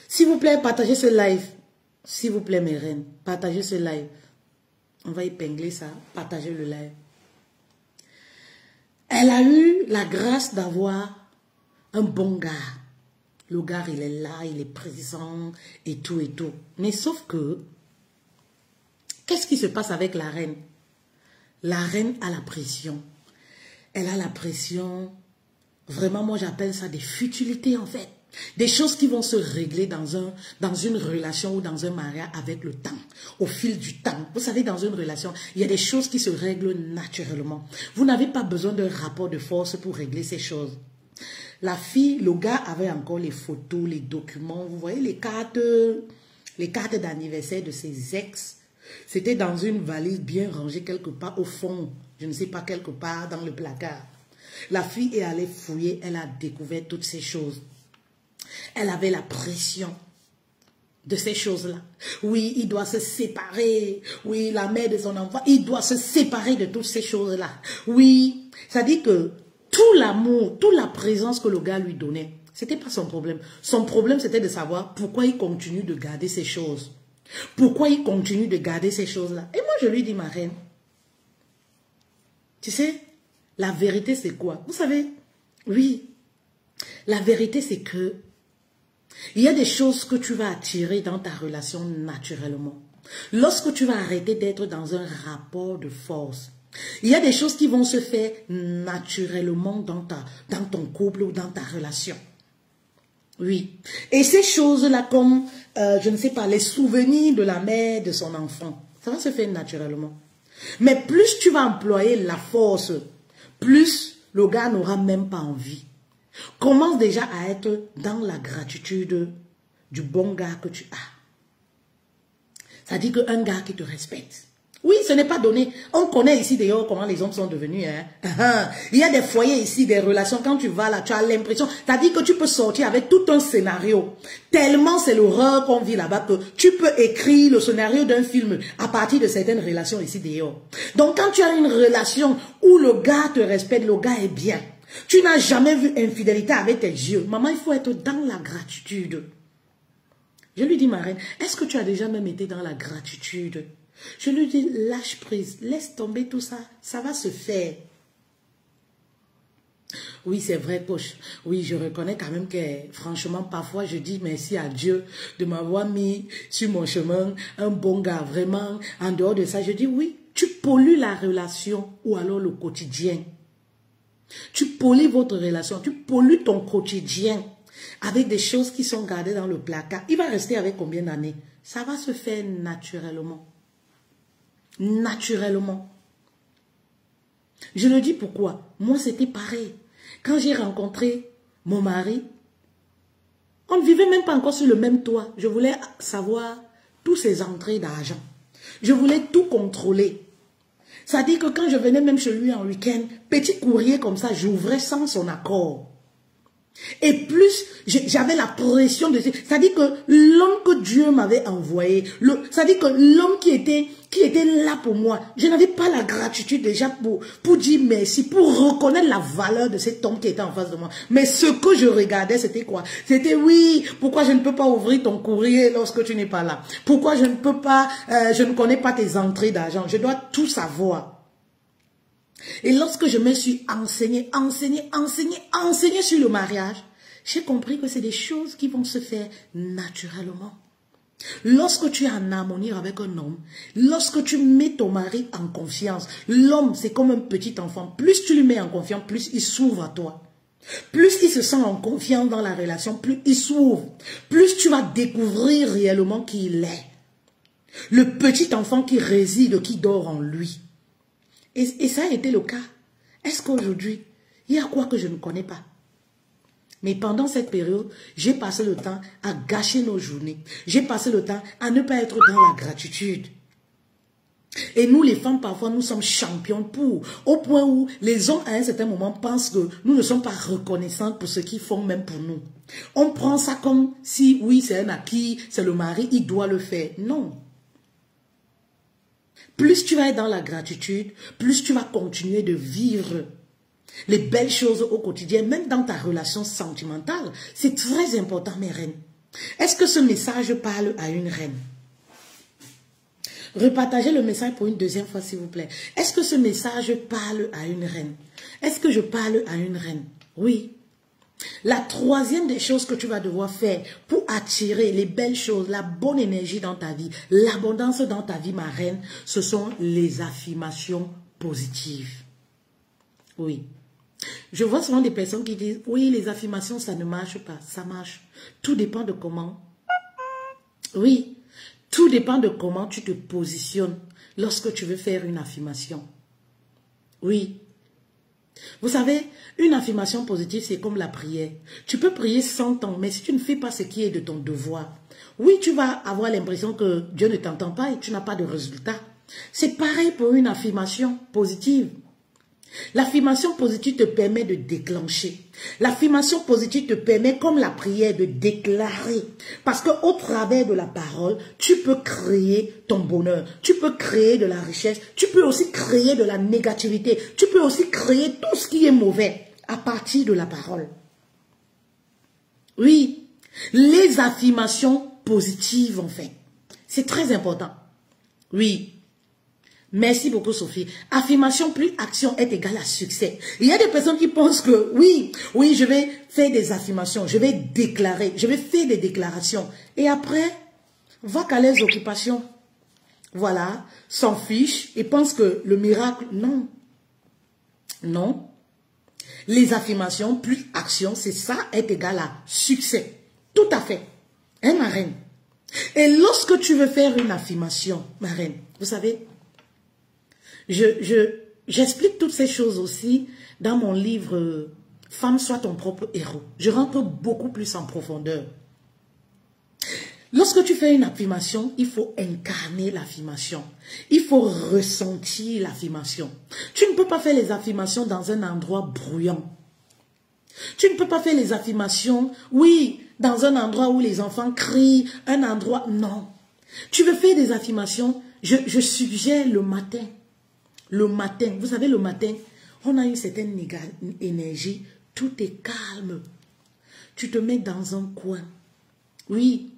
S'il vous plaît, partagez ce live. S'il vous plaît, mes reines, partagez ce live. On va épingler ça. Partagez le live. Elle a eu la grâce d'avoir un bon gars. Le gars, il est là, il est présent et tout et tout. Mais sauf que, qu'est-ce qui se passe avec la reine? La reine a la pression. Elle a la pression. Vraiment, moi, j'appelle ça des futilités, en fait. Des choses qui vont se régler dans une relation ou dans un mariage avec le temps, au fil du temps. Vous savez, dans une relation, il y a des choses qui se règlent naturellement. Vous n'avez pas besoin d'un rapport de force pour régler ces choses. La fille, le gars avait encore les photos, les documents. Vous voyez les cartes d'anniversaire de ses ex. C'était dans une valise bien rangée quelque part au fond. Je ne sais pas, quelque part dans le placard. La fille est allée fouiller, elle a découvert toutes ces choses. Elle avait la pression de ces choses-là. Oui, il doit se séparer. Oui, la mère de son enfant, il doit se séparer de toutes ces choses-là. Oui, ça dit que tout l'amour, toute la présence que le gars lui donnait, c'était pas son problème. Son problème, c'était de savoir pourquoi il continue de garder ces choses. Pourquoi il continue de garder ces choses-là. Et moi, je lui dis, ma reine, tu sais, la vérité, c'est quoi? Vous savez, oui, la vérité, c'est que il y a des choses que tu vas attirer dans ta relation naturellement. Lorsque tu vas arrêter d'être dans un rapport de force, il y a des choses qui vont se faire naturellement dans ton couple ou dans ta relation. Oui. Et ces choses-là, comme, je ne sais pas, les souvenirs de la mère de son enfant, ça va se faire naturellement. Mais plus tu vas employer la force, plus le gars n'aura même pas envie. Commence déjà à être dans la gratitude du bon gars que tu as. Ça dit qu'un gars qui te respecte. Oui, ce n'est pas donné. On connaît ici d'ailleurs comment les hommes sont devenus. Hein? Il y a des foyers ici, des relations. Quand tu vas là, tu as l'impression. C'est-à-dire que tu peux sortir avec tout un scénario. Tellement c'est l'horreur qu'on vit là-bas que tu peux écrire le scénario d'un film à partir de certaines relations ici d'ailleurs. Donc quand tu as une relation où le gars te respecte, le gars est bien. Tu n'as jamais vu infidélité avec tes yeux. Maman, il faut être dans la gratitude. Je lui dis, ma reine, est-ce que tu as déjà même été dans la gratitude? Je lui dis, lâche prise, laisse tomber tout ça, ça va se faire. Oui, c'est vrai, coach. Oui, je reconnais quand même que, franchement, parfois, je dis merci à Dieu de m'avoir mis sur mon chemin un bon gars. Vraiment, en dehors de ça, je dis oui, tu pollues la relation ou alors le quotidien. Tu pollues votre relation, tu pollues ton quotidien avec des choses qui sont gardées dans le placard. Il va rester avec combien d'années? Ça va se faire naturellement. Naturellement. Je le dis pourquoi. Moi, c'était pareil. Quand j'ai rencontré mon mari, on ne vivait même pas encore sur le même toit. Je voulais savoir tous ses entrées d'argent. Je voulais tout contrôler. Ça dit que quand je venais même chez lui en week-end, petit courrier comme ça, j'ouvrais sans son accord. Et plus, j'avais la pression de... C'est-à-dire que l'homme que Dieu m'avait envoyé, c'est-à-dire que l'homme qui était là pour moi, je n'avais pas la gratitude déjà pour dire merci, pour reconnaître la valeur de cet homme qui était en face de moi. Mais ce que je regardais, c'était quoi? C'était oui, pourquoi je ne peux pas ouvrir ton courrier lorsque tu n'es pas là? Pourquoi je ne peux pas, je ne connais pas tes entrées d'argent? Je dois tout savoir. Et lorsque je me suis enseignée sur le mariage, j'ai compris que c'est des choses qui vont se faire naturellement. Lorsque tu es en harmonie avec un homme, lorsque tu mets ton mari en confiance, l'homme c'est comme un petit enfant, plus tu lui mets en confiance, plus il s'ouvre à toi. Plus il se sent en confiance dans la relation, plus il s'ouvre. Plus tu vas découvrir réellement qui il est. Le petit enfant qui réside, qui dort en lui. Et ça a été le cas. Est-ce qu'aujourd'hui, il y a quoi que je ne connais pas? Mais pendant cette période, j'ai passé le temps à gâcher nos journées. J'ai passé le temps à ne pas être dans la gratitude. Et nous, les femmes, parfois, nous sommes champions au point où les hommes, à un certain moment, pensent que nous ne sommes pas reconnaissantes pour ce qu'ils font, même pour nous. On prend ça comme si, oui, c'est un acquis, c'est le mari, il doit le faire. Non. Plus tu vas être dans la gratitude, plus tu vas continuer de vivre les belles choses au quotidien, même dans ta relation sentimentale. C'est très important, mes reines. Est-ce que ce message parle à une reine? Repartagez le message pour une deuxième fois, s'il vous plaît. Est-ce que ce message parle à une reine? Est-ce que je parle à une reine? Oui. La troisième des choses que tu vas devoir faire pour attirer les belles choses, la bonne énergie dans ta vie, l'abondance dans ta vie, ma reine, ce sont les affirmations positives. Oui. Je vois souvent des personnes qui disent, oui, les affirmations, ça ne marche pas. Ça marche. Tout dépend de comment. Oui. Tout dépend de comment tu te positionnes lorsque tu veux faire une affirmation. Oui. Vous savez, une affirmation positive, c'est comme la prière. Tu peux prier 100 ans, mais si tu ne fais pas ce qui est de ton devoir, oui, tu vas avoir l'impression que Dieu ne t'entend pas et tu n'as pas de résultat. C'est pareil pour une affirmation positive. L'affirmation positive te permet de déclencher. L'affirmation positive te permet, comme la prière, de déclarer. Parce qu'au travers de la parole, tu peux créer ton bonheur. Tu peux créer de la richesse. Tu peux aussi créer de la négativité. Tu peux aussi créer tout ce qui est mauvais à partir de la parole. Oui, les affirmations positives, en fait. C'est très important. Oui. Merci beaucoup, Sophie. Affirmation plus action est égal à succès. Il y a des personnes qui pensent que oui, je vais faire des affirmations, je vais déclarer, je vais faire des déclarations. Et après, va qu'à les occupations. Voilà, s'en fiche et pense que le miracle, non. Non. Les affirmations plus action, c'est ça est égal à succès. Tout à fait. Hein, ma reine? Et lorsque tu veux faire une affirmation, ma reine, vous savez, j'explique toutes ces choses aussi dans mon livre « Femme, sois ton propre héros ». Je rentre beaucoup plus en profondeur. Lorsque tu fais une affirmation, il faut incarner l'affirmation. Il faut ressentir l'affirmation. Tu ne peux pas faire les affirmations dans un endroit bruyant. Tu ne peux pas faire les affirmations, oui, dans un endroit où les enfants crient, un endroit, non. Tu veux faire des affirmations, je suggère le matin. Le matin, vous savez, le matin, on a une certaine énergie, tout est calme. Tu te mets dans un coin. Oui,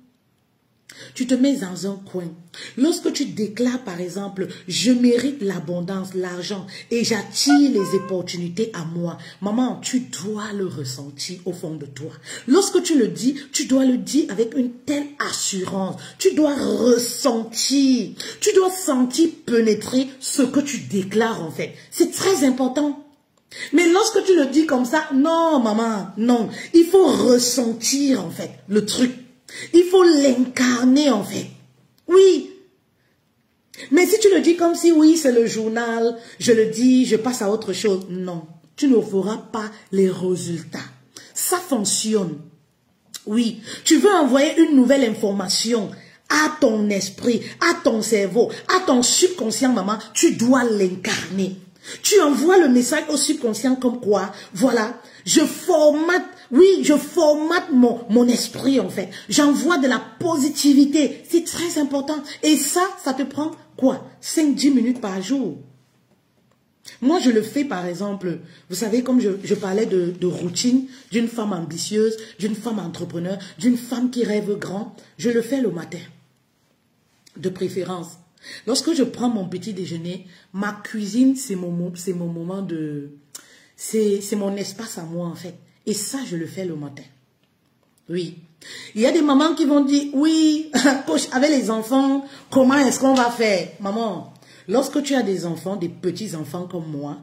Tu te mets dans un coin. Lorsque tu déclares, par exemple, je mérite l'abondance, l'argent, et j'attire les opportunités à moi. Maman, tu dois le ressentir au fond de toi. Lorsque tu le dis, tu dois le dire avec une telle assurance. Tu dois ressentir. Tu dois sentir pénétrer ce que tu déclares en fait. C'est très important. Mais lorsque tu le dis comme ça, non maman, non. Il faut ressentir en fait le truc. Il faut l'incarner en fait. Oui. Mais si tu le dis comme si oui, c'est le journal, je le dis, je passe à autre chose. Non, tu ne verras pas les résultats. Ça fonctionne. Oui, tu veux envoyer une nouvelle information à ton esprit, à ton cerveau, à ton subconscient, maman, tu dois l'incarner. Tu envoies le message au subconscient comme quoi, voilà, je formate, oui, je formate mon esprit en fait. J'envoie de la positivité, c'est très important. Et ça te prend quoi? 5-10 minutes par jour. Moi, je le fais par exemple, vous savez, comme je parlais de routine, d'une femme ambitieuse, d'une femme entrepreneur, d'une femme qui rêve grand, je le fais le matin, de préférence. Lorsque je prends mon petit déjeuner, ma cuisine, c'est mon moment de... C'est mon espace à moi, en fait. Et ça, je le fais le matin. Oui. Il y a des mamans qui vont dire, oui, coach, avec les enfants, comment est-ce qu'on va faire? Maman, lorsque tu as des enfants, des petits-enfants comme moi,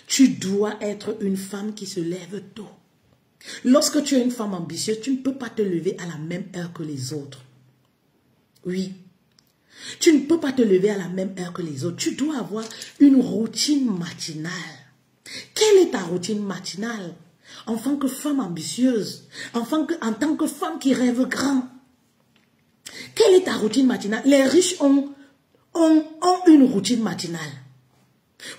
tu dois être une femme qui se lève tôt. Lorsque tu es une femme ambitieuse, tu ne peux pas te lever à la même heure que les autres. Oui. Tu ne peux pas te lever à la même heure que les autres. Tu dois avoir une routine matinale. Quelle est ta routine matinale? En tant que femme ambitieuse, en tant que femme qui rêve grand. Quelle est ta routine matinale? Les riches ont une routine matinale.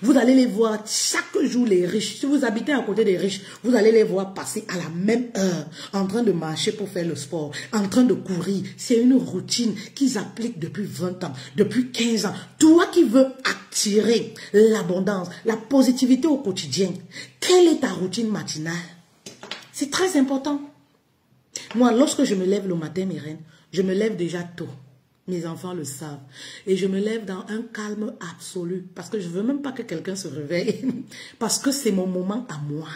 Vous allez les voir chaque jour, les riches. Si vous habitez à côté des riches, vous allez les voir passer à la même heure, en train de marcher pour faire le sport, en train de courir. C'est une routine qu'ils appliquent depuis 20 ans, depuis 15 ans. Toi qui veux attirer l'abondance, la positivité au quotidien, quelle est ta routine matinale? C'est très important. Moi, lorsque je me lève le matin, mes reines, je me lève déjà tôt. Mes enfants le savent. Et je me lève dans un calme absolu. Parce que je ne veux même pas que quelqu'un se réveille. Parce que c'est mon moment à moi.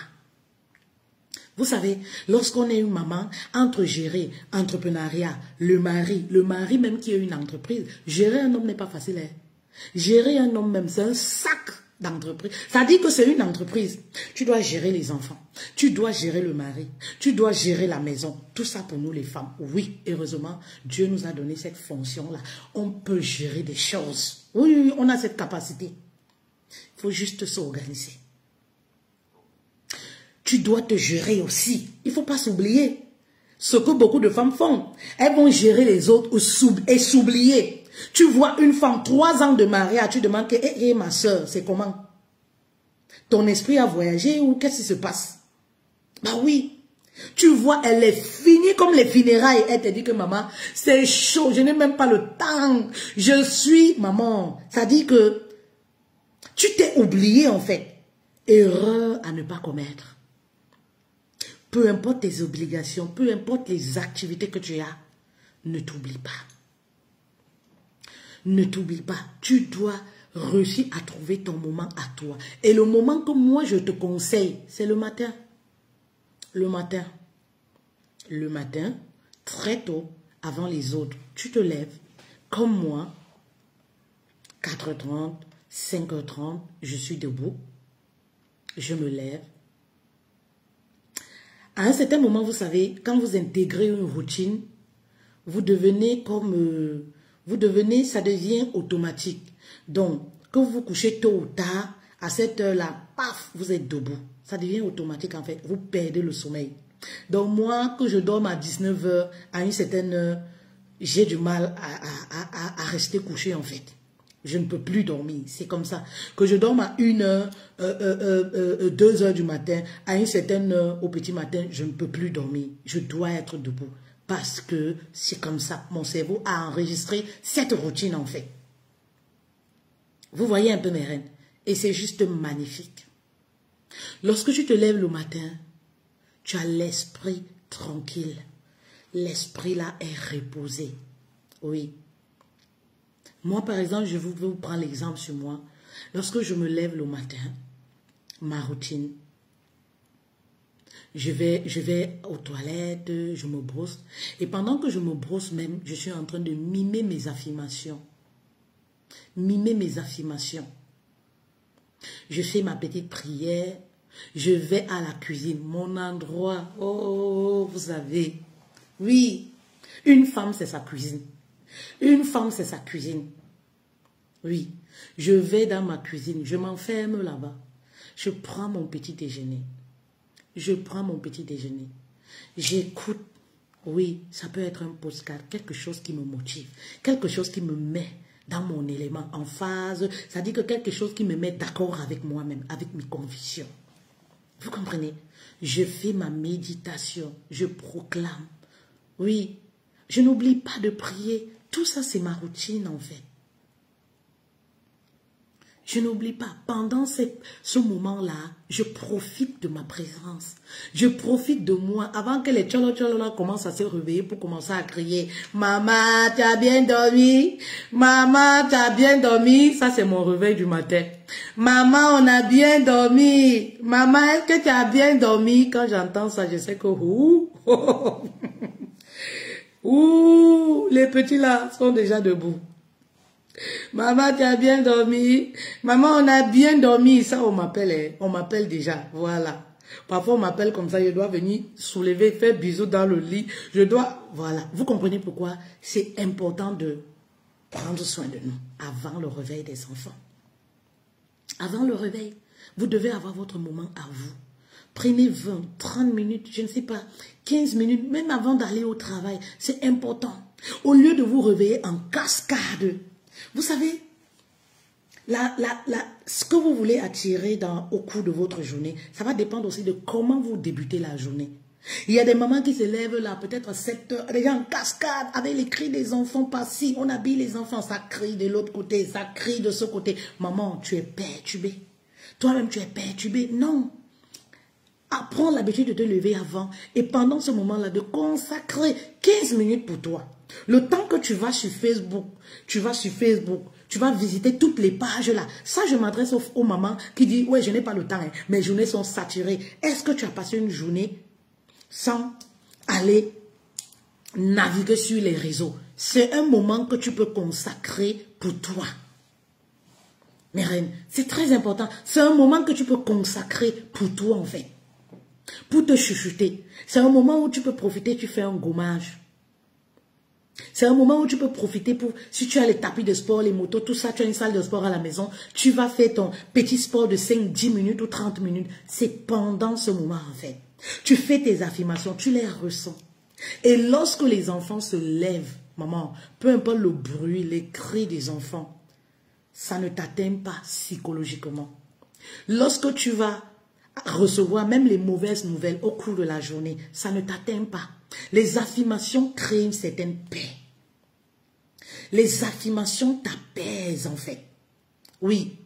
Vous savez, lorsqu'on est une maman, entre gérer entrepreneuriat, le mari même qui a une entreprise, gérer un homme n'est pas facile. Hein? Gérer un homme même, c'est un sac d'entreprise. Ça dit que c'est une entreprise. Tu dois gérer les enfants. Tu dois gérer le mari. Tu dois gérer la maison. Tout ça pour nous les femmes. Oui, heureusement, Dieu nous a donné cette fonction-là. On peut gérer des choses. Oui, on a cette capacité. Il faut juste s'organiser. Tu dois te gérer aussi. Il ne faut pas s'oublier. Ce que beaucoup de femmes font. Elles vont gérer les autres et s'oublier. Tu vois une femme, 3 ans de mariage, tu demandes que, hé, ma soeur, c'est comment? Ton esprit a voyagé ou qu'est-ce qui se passe? Bah oui. Tu vois, elle est finie comme les funérailles. Elle te dit que maman, c'est chaud, je n'ai même pas le temps. Je suis, maman. Ça dit que tu t'es oublié en fait. Erreur à ne pas commettre. Peu importe tes obligations, peu importe les activités que tu as, ne t'oublie pas. Ne t'oublie pas, tu dois réussir à trouver ton moment à toi. Et le moment que moi je te conseille, c'est le matin. Le matin. Le matin, très tôt, avant les autres, tu te lèves, comme moi, 4h30, 5h30, je suis debout, je me lève. À un certain moment, vous savez, quand vous intégrez une routine, vous devenez comme... ça devient automatique. Donc, quand vous vous couchez tôt ou tard, à cette heure-là, paf, vous êtes debout. Ça devient automatique en fait. Vous perdez le sommeil. Donc, moi, que je dorme à 19 h, à une certaine heure, j'ai du mal à rester couché en fait. Je ne peux plus dormir. C'est comme ça. Que je dorme à 1 h, 2 h du matin, à une certaine heure, au petit matin, je ne peux plus dormir. Je dois être debout. Parce que c'est comme ça. Mon cerveau a enregistré cette routine en fait. Vous voyez un peu mes reines. Et c'est juste magnifique. Lorsque tu te lèves le matin, tu as l'esprit tranquille. L'esprit là est reposé. Oui. Moi, par exemple, je vais vous prendre l'exemple sur moi. Lorsque je me lève le matin, ma routine, je vais aux toilettes, je me brosse. Et pendant que je me brosse même, je suis en train de mimer mes affirmations. Mimer mes affirmations. Je fais ma petite prière. Je vais à la cuisine, mon endroit. Oh, vous savez. Oui, une femme, c'est sa cuisine. Une femme, c'est sa cuisine. Oui, je vais dans ma cuisine, je m'enferme là-bas. Je prends mon petit déjeuner. Je prends mon petit déjeuner. J'écoute. Oui, ça peut être un postcard, quelque chose qui me motive, quelque chose qui me met dans mon élément, en phase. Ça dit que quelque chose qui me met d'accord avec moi-même, avec mes convictions. Vous comprenez? Je fais ma méditation, je proclame. Oui, je n'oublie pas de prier. Tout ça, c'est ma routine en fait. Je n'oublie pas, pendant ce moment-là, je profite de ma présence. Je profite de moi avant que les tcholo-tcholo commencent à se réveiller pour commencer à crier. Maman, tu as bien dormi? Maman, tu as bien dormi? Ça, c'est mon réveil du matin. Maman, on a bien dormi. Maman, est-ce que tu as bien dormi? Quand j'entends ça, je sais que... les petits là sont déjà debout. Maman, tu as bien dormi? Maman, on a bien dormi. Ça, on m'appelle déjà. Voilà. Parfois, on m'appelle comme ça. Je dois venir soulever, faire bisous dans le lit. Je dois... Voilà. Vous comprenez pourquoi c'est important de prendre soin de nous avant le réveil des enfants. Avant le réveil, vous devez avoir votre moment à vous. Prenez 20, 30 minutes, je ne sais pas, 15 minutes, même avant d'aller au travail. C'est important. Au lieu de vous réveiller en cascade, vous savez, ce que vous voulez attirer au cours de votre journée, ça va dépendre aussi de comment vous débutez la journée. Il y a des mamans qui se lèvent là, peut-être à 7 heures, déjà en cascade, avec les cris des enfants par-ci. On habille les enfants, ça crie de l'autre côté, ça crie de ce côté. Maman, tu es perturbée. Toi-même, tu es perturbée. Non. Apprends l'habitude de te lever avant et pendant ce moment-là, de consacrer 15 minutes pour toi. Le temps que tu vas sur Facebook, tu vas visiter toutes les pages là. Ça, je m'adresse aux mamans qui disent, ouais, je n'ai pas le temps, hein, mes journées sont saturées. Est-ce que tu as passé une journée sans aller naviguer sur les réseaux? C'est un moment que tu peux consacrer pour toi. Mes reines, c'est très important. C'est un moment que tu peux consacrer pour toi en fait. Pour te chuchoter. C'est un moment où tu peux profiter, tu fais un gommage. C'est un moment où tu peux profiter pour, si tu as les tapis de sport, les motos, tout ça, tu as une salle de sport à la maison, tu vas faire ton petit sport de 5, 10 minutes ou 30 minutes. C'est pendant ce moment en fait. Tu fais tes affirmations, tu les ressens. Et lorsque les enfants se lèvent, maman, peu importe le bruit, les cris des enfants, ça ne t'atteint pas psychologiquement. Lorsque tu vas recevoir même les mauvaises nouvelles au cours de la journée, ça ne t'atteint pas. Les affirmations créent une certaine paix. Les affirmations t'apaisent en fait. Oui,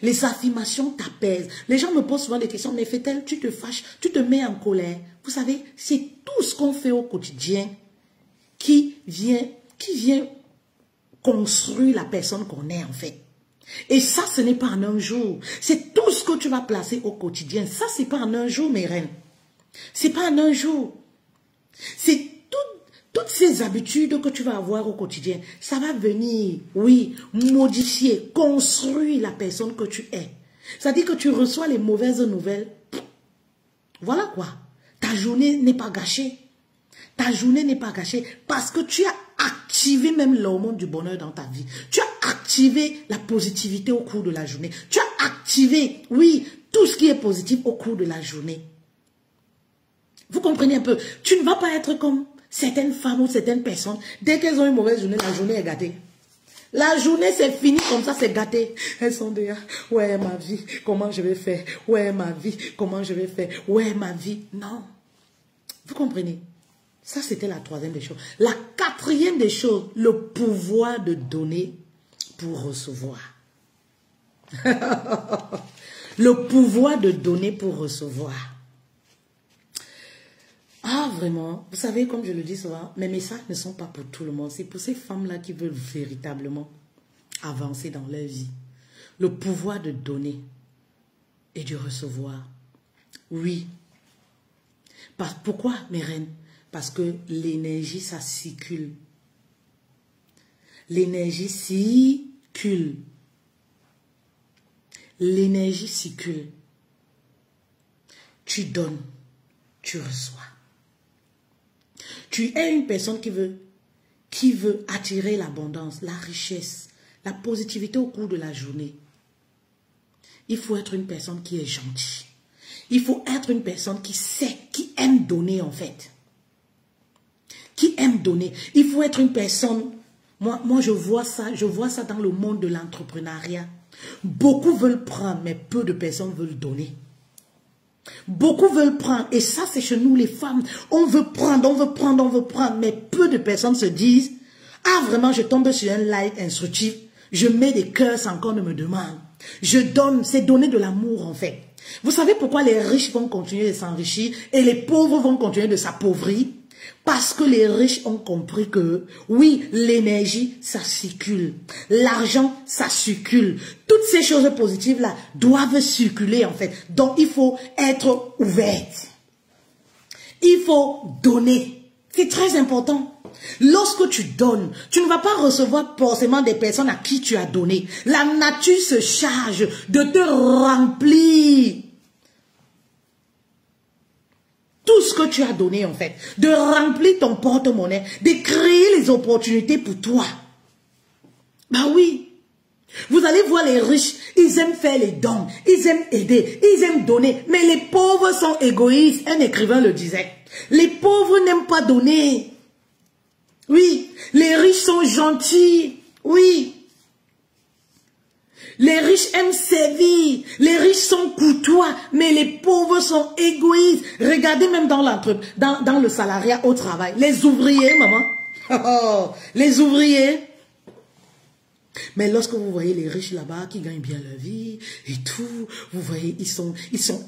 les affirmations t'apaisent. Les gens me posent souvent des questions, mais fait-elle, tu te fâches, tu te mets en colère. Vous savez, c'est tout ce qu'on fait au quotidien qui vient construire la personne qu'on est en fait. Et ça, ce n'est pas en un jour. C'est tout ce que tu vas placer au quotidien. Ça, c'est pas en un jour, mes reines. C'est pas en un jour. C'est toutes ces habitudes que tu vas avoir au quotidien. Ça va venir, oui, modifier, construire la personne que tu es. C'est-à-dire que tu reçois les mauvaises nouvelles. Voilà quoi. Ta journée n'est pas gâchée. Ta journée n'est pas gâchée parce que tu as activé même l'hormone du bonheur dans ta vie. Tu as activé la positivité au cours de la journée. Tu as activé, oui, tout ce qui est positif au cours de la journée. Vous comprenez un peu? Tu ne vas pas être comme certaines femmes ou certaines personnes. Dès qu'elles ont une mauvaise journée, la journée est gâtée. La journée, c'est fini comme ça, c'est gâté. Elles sont déjà, ouais, ma vie, comment je vais faire? Ouais, ma vie, comment je vais faire? Ouais, ma vie. Non. Vous comprenez? Ça, c'était la troisième des choses. La quatrième des choses, le pouvoir de donner pour recevoir. Le pouvoir de donner pour recevoir. Ah, vraiment, vous savez, comme je le dis souvent, mes messages ne sont pas pour tout le monde. C'est pour ces femmes-là qui veulent véritablement avancer dans leur vie. Le pouvoir de donner et de recevoir. Oui. Pourquoi, mes reines? Parce que l'énergie, ça circule. L'énergie circule. L'énergie circule. Tu donnes, tu reçois. Tu es une personne qui veut attirer l'abondance, la richesse, la positivité au cours de la journée. Il faut être une personne qui est gentille. Il faut être une personne qui sait, qui aime donner en fait. Qui aime donner. Il faut être une personne, moi je vois ça dans le monde de l'entrepreneuriat. Beaucoup veulent prendre, mais peu de personnes veulent donner. Beaucoup veulent prendre, et ça c'est chez nous les femmes. On veut prendre, on veut prendre, on veut prendre, mais peu de personnes se disent, ah vraiment je tombe sur un live instructif, je mets des cœurs sans qu'on ne me demande. Je donne, c'est donner de l'amour en fait. Vous savez pourquoi les riches vont continuer de s'enrichir et les pauvres vont continuer de s'appauvrir? Parce que les riches ont compris que, oui, l'énergie, ça circule. L'argent, ça circule. Toutes ces choses positives-là doivent circuler, en fait. Donc, il faut être ouverte. Il faut donner. C'est très important. Lorsque tu donnes, tu ne vas pas recevoir forcément des personnes à qui tu as donné. La nature se charge de te remplir. Tout ce que tu as donné en fait, de remplir ton porte-monnaie, de créer les opportunités pour toi. Bah oui, vous allez voir les riches, ils aiment faire les dons, ils aiment aider, ils aiment donner, mais les pauvres sont égoïstes, un écrivain le disait. Les pauvres n'aiment pas donner. Oui, les riches sont gentils, oui. Les riches aiment servir, les riches sont courtois, mais les pauvres sont égoïstes. Regardez même dans le salariat au travail. Les ouvriers, maman. Oh, les ouvriers. Mais lorsque vous voyez les riches là-bas qui gagnent bien leur vie et tout, vous voyez, ils sont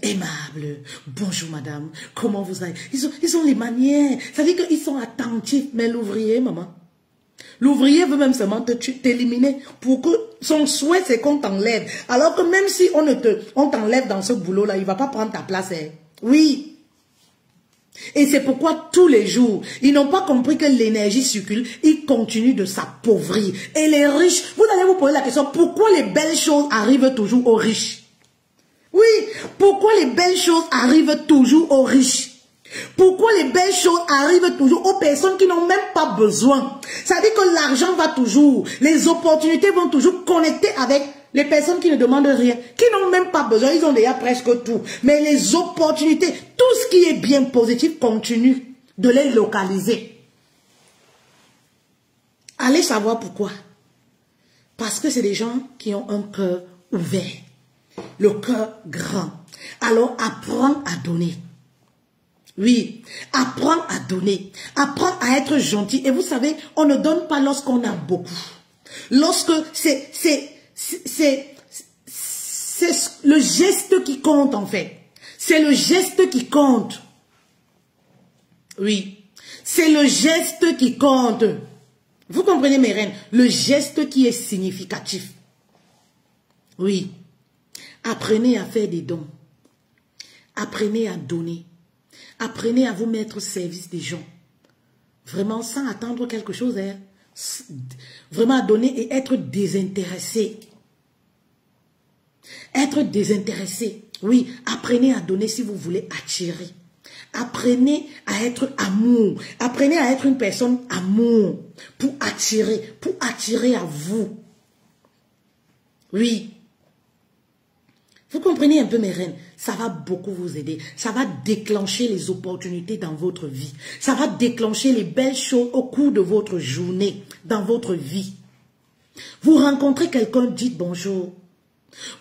aimables. Bonjour madame, comment vous allez? Ils ont les manières, ça veut dire qu'ils sont attentifs. Mais l'ouvrier, maman, l'ouvrier veut même seulement t'éliminer pour que son souhait c'est qu'on t'enlève. Alors que même si on t'enlève dans ce boulot-là, il ne va pas prendre ta place. Hein. Oui. Et c'est pourquoi tous les jours, ils n'ont pas compris que l'énergie circule, ils continuent de s'appauvrir. Et les riches, vous allez vous poser la question, pourquoi les belles choses arrivent toujours aux riches? Oui, pourquoi les belles choses arrivent toujours aux riches? Pourquoi les belles choses arrivent toujours aux personnes qui n'ont même pas besoin? Ça veut dire que l'argent va toujours, les opportunités vont toujours connecter avec les personnes qui ne demandent rien, qui n'ont même pas besoin, ils ont déjà presque tout. Mais les opportunités, tout ce qui est bien positif continue de les localiser. Allez savoir pourquoi. Parce que c'est des gens qui ont un cœur ouvert, le cœur grand. Alors apprends à donner. Oui, apprends à donner, apprends à être gentil. Et vous savez, on ne donne pas lorsqu'on a beaucoup. Lorsque c'est le geste qui compte en fait. C'est le geste qui compte. Oui, c'est le geste qui compte. Vous comprenez mes reines? Le geste qui est significatif. Oui, apprenez à faire des dons. Apprenez à donner. Apprenez à vous mettre au service des gens. Vraiment sans attendre quelque chose. Hein. Vraiment à donner et être désintéressé. Être désintéressé. Oui, apprenez à donner si vous voulez attirer. Apprenez à être amour. Apprenez à être une personne amour. Pour attirer à vous. Oui. Vous comprenez un peu mes reines? Ça va beaucoup vous aider. Ça va déclencher les opportunités dans votre vie. Ça va déclencher les belles choses au cours de votre journée, dans votre vie. Vous rencontrez quelqu'un, dites bonjour.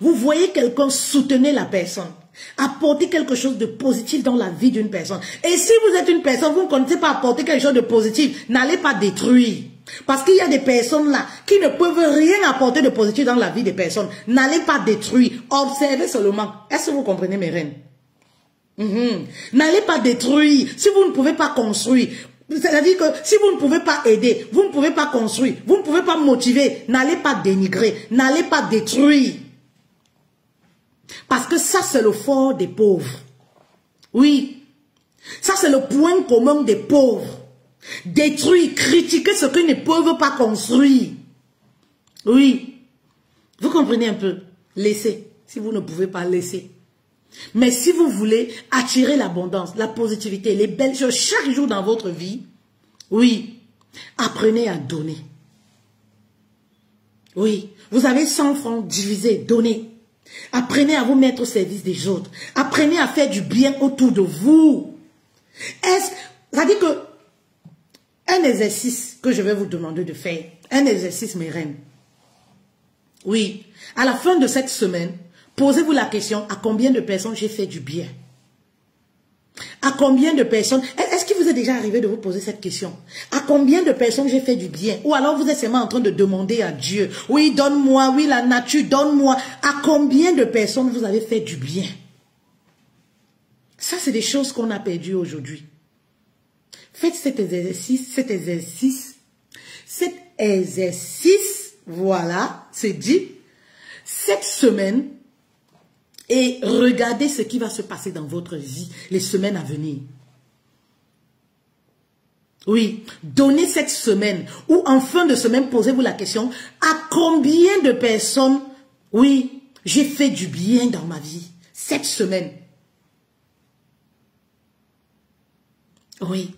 Vous voyez quelqu'un, soutenez la personne. Apportez quelque chose de positif dans la vie d'une personne. Et si vous êtes une personne, vous ne connaissez pas apporter quelque chose de positif, n'allez pas détruire. Parce qu'il y a des personnes là qui ne peuvent rien apporter de positif dans la vie des personnes. N'allez pas détruire. Observez seulement. Est-ce que vous comprenez mes reines? N'allez pas détruire si vous ne pouvez pas construire. C'est-à-dire que si vous ne pouvez pas aider, vous ne pouvez pas construire, vous ne pouvez pas motiver, n'allez pas dénigrer, n'allez pas détruire. Parce que ça, c'est le fort des pauvres. Oui. Ça, c'est le point commun des pauvres. Détruire, critiquer ce qu'ils ne peuvent pas construire. Oui. Vous comprenez un peu? Laissez. Si vous ne pouvez pas, laisser. Mais si vous voulez attirer l'abondance, la positivité, les belles choses chaque jour dans votre vie, oui, apprenez à donner. Oui, vous avez 100 francs divisés, donnez. Apprenez à vous mettre au service des autres. Apprenez à faire du bien autour de vous. Ça dit que un exercice que je vais vous demander de faire, un exercice, mes reines. Oui, à la fin de cette semaine, posez-vous la question, à combien de personnes j'ai fait du bien? À combien de personnes, est-ce qu'il vous est déjà arrivé de vous poser cette question? À combien de personnes j'ai fait du bien? Ou alors vous êtes seulement en train de demander à Dieu, oui, donne-moi, oui, la nature, donne-moi. À combien de personnes vous avez fait du bien? Ça, c'est des choses qu'on a perdues aujourd'hui. Faites cet exercice, voilà, c'est dit, cette semaine, et regardez ce qui va se passer dans votre vie les semaines à venir. Oui, donnez cette semaine ou en fin de semaine, posez-vous la question, à combien de personnes, oui, j'ai fait du bien dans ma vie cette semaine? Oui,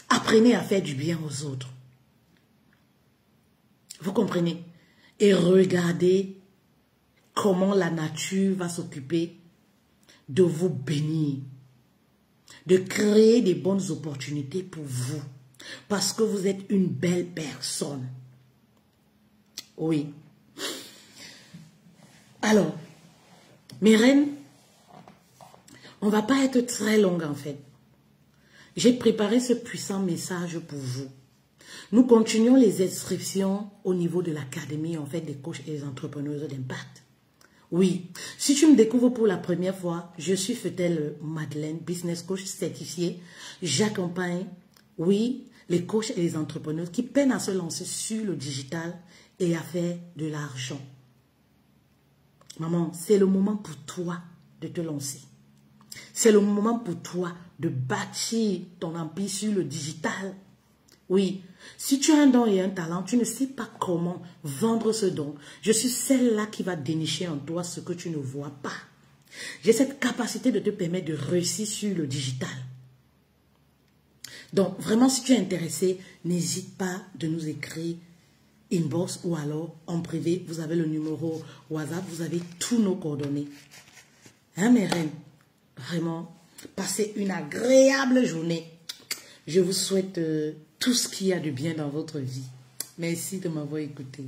apprenez à faire du bien aux autres. Vous comprenez? Et regardez comment la nature va s'occuper de vous bénir, de créer des bonnes opportunités pour vous, parce que vous êtes une belle personne. Oui. Alors, mes reines, on ne va pas être très longue en fait. J'ai préparé ce puissant message pour vous. Nous continuons les inscriptions au niveau de l'académie en fait des coachs et des entrepreneurs d'impact. Oui, si tu me découvres pour la première fois, je suis Fetel Madeleine, business coach certifié. J'accompagne, oui, les coachs et les entrepreneurs qui peinent à se lancer sur le digital et à faire de l'argent. Maman, c'est le moment pour toi de te lancer. C'est le moment pour toi de bâtir ton empire sur le digital. Oui, si tu as un don et un talent, tu ne sais pas comment vendre ce don. Je suis celle-là qui va dénicher en toi ce que tu ne vois pas. J'ai cette capacité de te permettre de réussir sur le digital. Donc, vraiment, si tu es intéressé, n'hésite pas de nous écrire inbox ou alors en privé. Vous avez le numéro WhatsApp, vous avez tous nos coordonnées. Hein, mes reines? Vraiment, passez une agréable journée. Je vous souhaite tout ce qu'il y a de bien dans votre vie. Merci de m'avoir écouté.